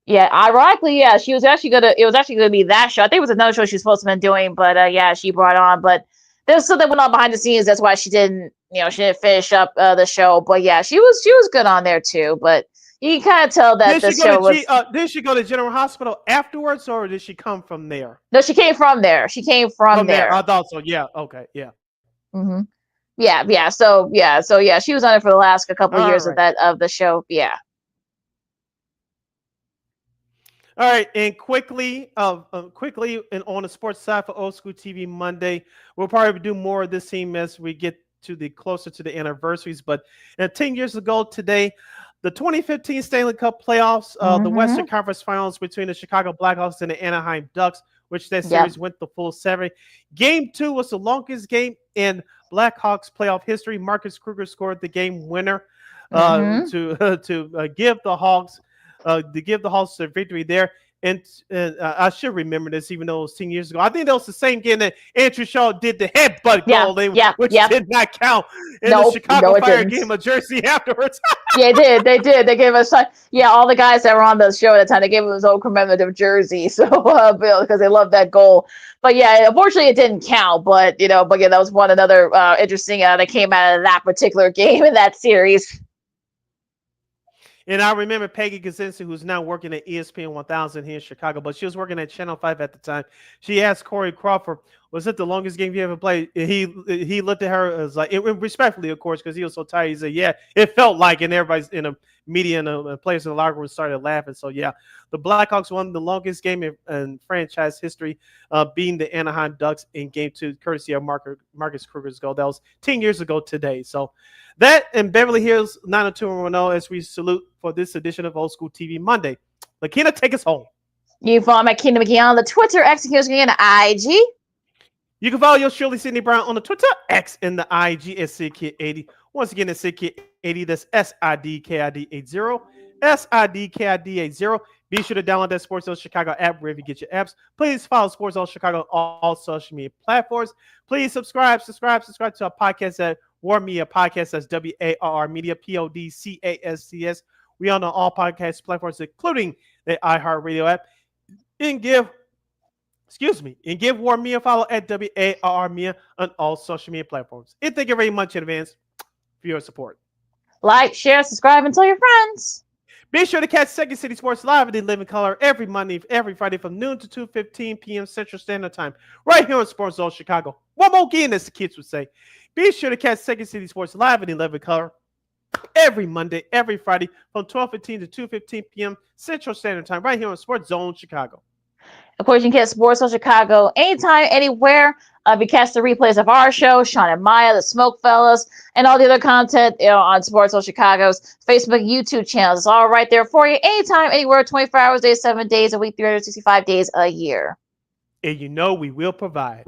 Yeah, ironically, yeah, she was actually gonna. It was actually gonna be that show. I think it was another show she was supposed to have been doing, but yeah, she brought on. But there's something that went on behind the scenes. That's why she didn't, she didn't finish up the show. But yeah, she was good on there too. But you can kind of tell that the show was.
Did she go to General Hospital afterwards, or did she come from there?
No, she came from there. She came from there.
I thought so. Yeah. Okay. Yeah.
Mm-hmm. Yeah. So she was on it for the last couple of years of the show. Yeah.
All right, and quickly, and on the sports side for Old School TV Monday, we'll probably do more of this team as we get to the closer to the anniversaries. But 10 years ago today, the 2015 Stanley Cup playoffs, the Western Conference Finals between the Chicago Blackhawks and the Anaheim Ducks, which that series went the full 7. Game 2 was the longest game in Blackhawks playoff history. Marcus Kruger scored the game winner to give the Hawks. The victory there. And I should remember this, even though it was 10 years ago. I think that was the same game that Andrew Shaw did the headbutt goal, which did not count in the Chicago Fire game of Jersey afterwards.
Yeah, they did. They gave us, all the guys that were on the show at the time, they gave him his own commemorative jersey, so because they loved that goal. But yeah, unfortunately, it didn't count. But yeah, that was another interesting that came out of that particular game in that series.
And I remember Peggy Kaczynski, who's now working at ESPN 1000 here in Chicago, but she was working at Channel 5 at the time. She asked Corey Crawford, was it the longest game you ever played? And he looked at her as like, respectfully, of course, because he was so tired. He said, yeah, it felt like, and everybody's in the media and the players in the locker room started laughing. So, yeah, the Blackhawks won the longest game in franchise history, beating the Anaheim Ducks in Game 2, courtesy of Marcus Kruger's goal. That was 10 years ago today. So, that and Beverly Hills 90210 as we salute for this edition of Old School TV Monday. LaKeena, take us home.
You can follow LaKeena McGee on the Twitter, X, and the IG.
You can follow your Shirley Sidney Brown on the Twitter, X, and the IG at SidKid80. Once again, it's SidKid80. That's SIDKID80. SIDKID80. Be sure to download that Sports Zone Chicago app wherever you get your apps. Please follow Sports Zone Chicago on all social media platforms. Please subscribe to our podcast at War Media Podcast. That's WARR Media, PODCASTS. We on all podcast platforms, including the iHeartRadio app. And give War Media a follow at WARR Media on all social media platforms. And thank you very much in advance for your support.
Like, share, subscribe, and tell your friends.
Be sure to catch Second City Sports live in the living color every Monday, every Friday from noon to 2:15 p.m. Central Standard Time, right here on Sports Zone Chicago. One more again, as the kids would say. Be sure to catch Second City Sports live in the living color every Monday, every Friday from 12:15 to 2:15 p.m. Central Standard Time, right here on Sports Zone Chicago.
Of course, you can catch Sports Zone Chicago anytime, anywhere. If you catch the replays of our show, Sean and Maya, the Smoke Fellas, and all the other content on Sports Zone Chicago's Facebook, YouTube channels. It's all right there for you anytime, anywhere, 24 hours a day, 7 days a week, 365 days a year.
And we will provide.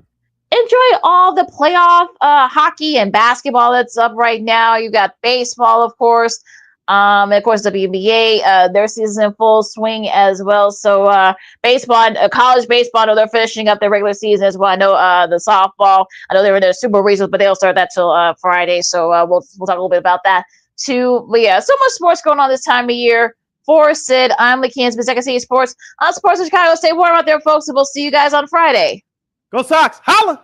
Enjoy all the playoff hockey and basketball that's up right now. You got baseball, of course. And of course, WNBA, their season in full swing as well. So baseball, college baseball, I know they're finishing up their regular season as well. I know the softball, I know they were in their Super Regionals, but they'll start that till Friday. So we'll talk a little bit about that too. But yeah, so much sports going on this time of year. For Sid, I'm LaKeena, Cty Sports on Sports in Chicago. Stay warm out there, folks, and we'll see you guys on Friday.
Go Sox! Holla!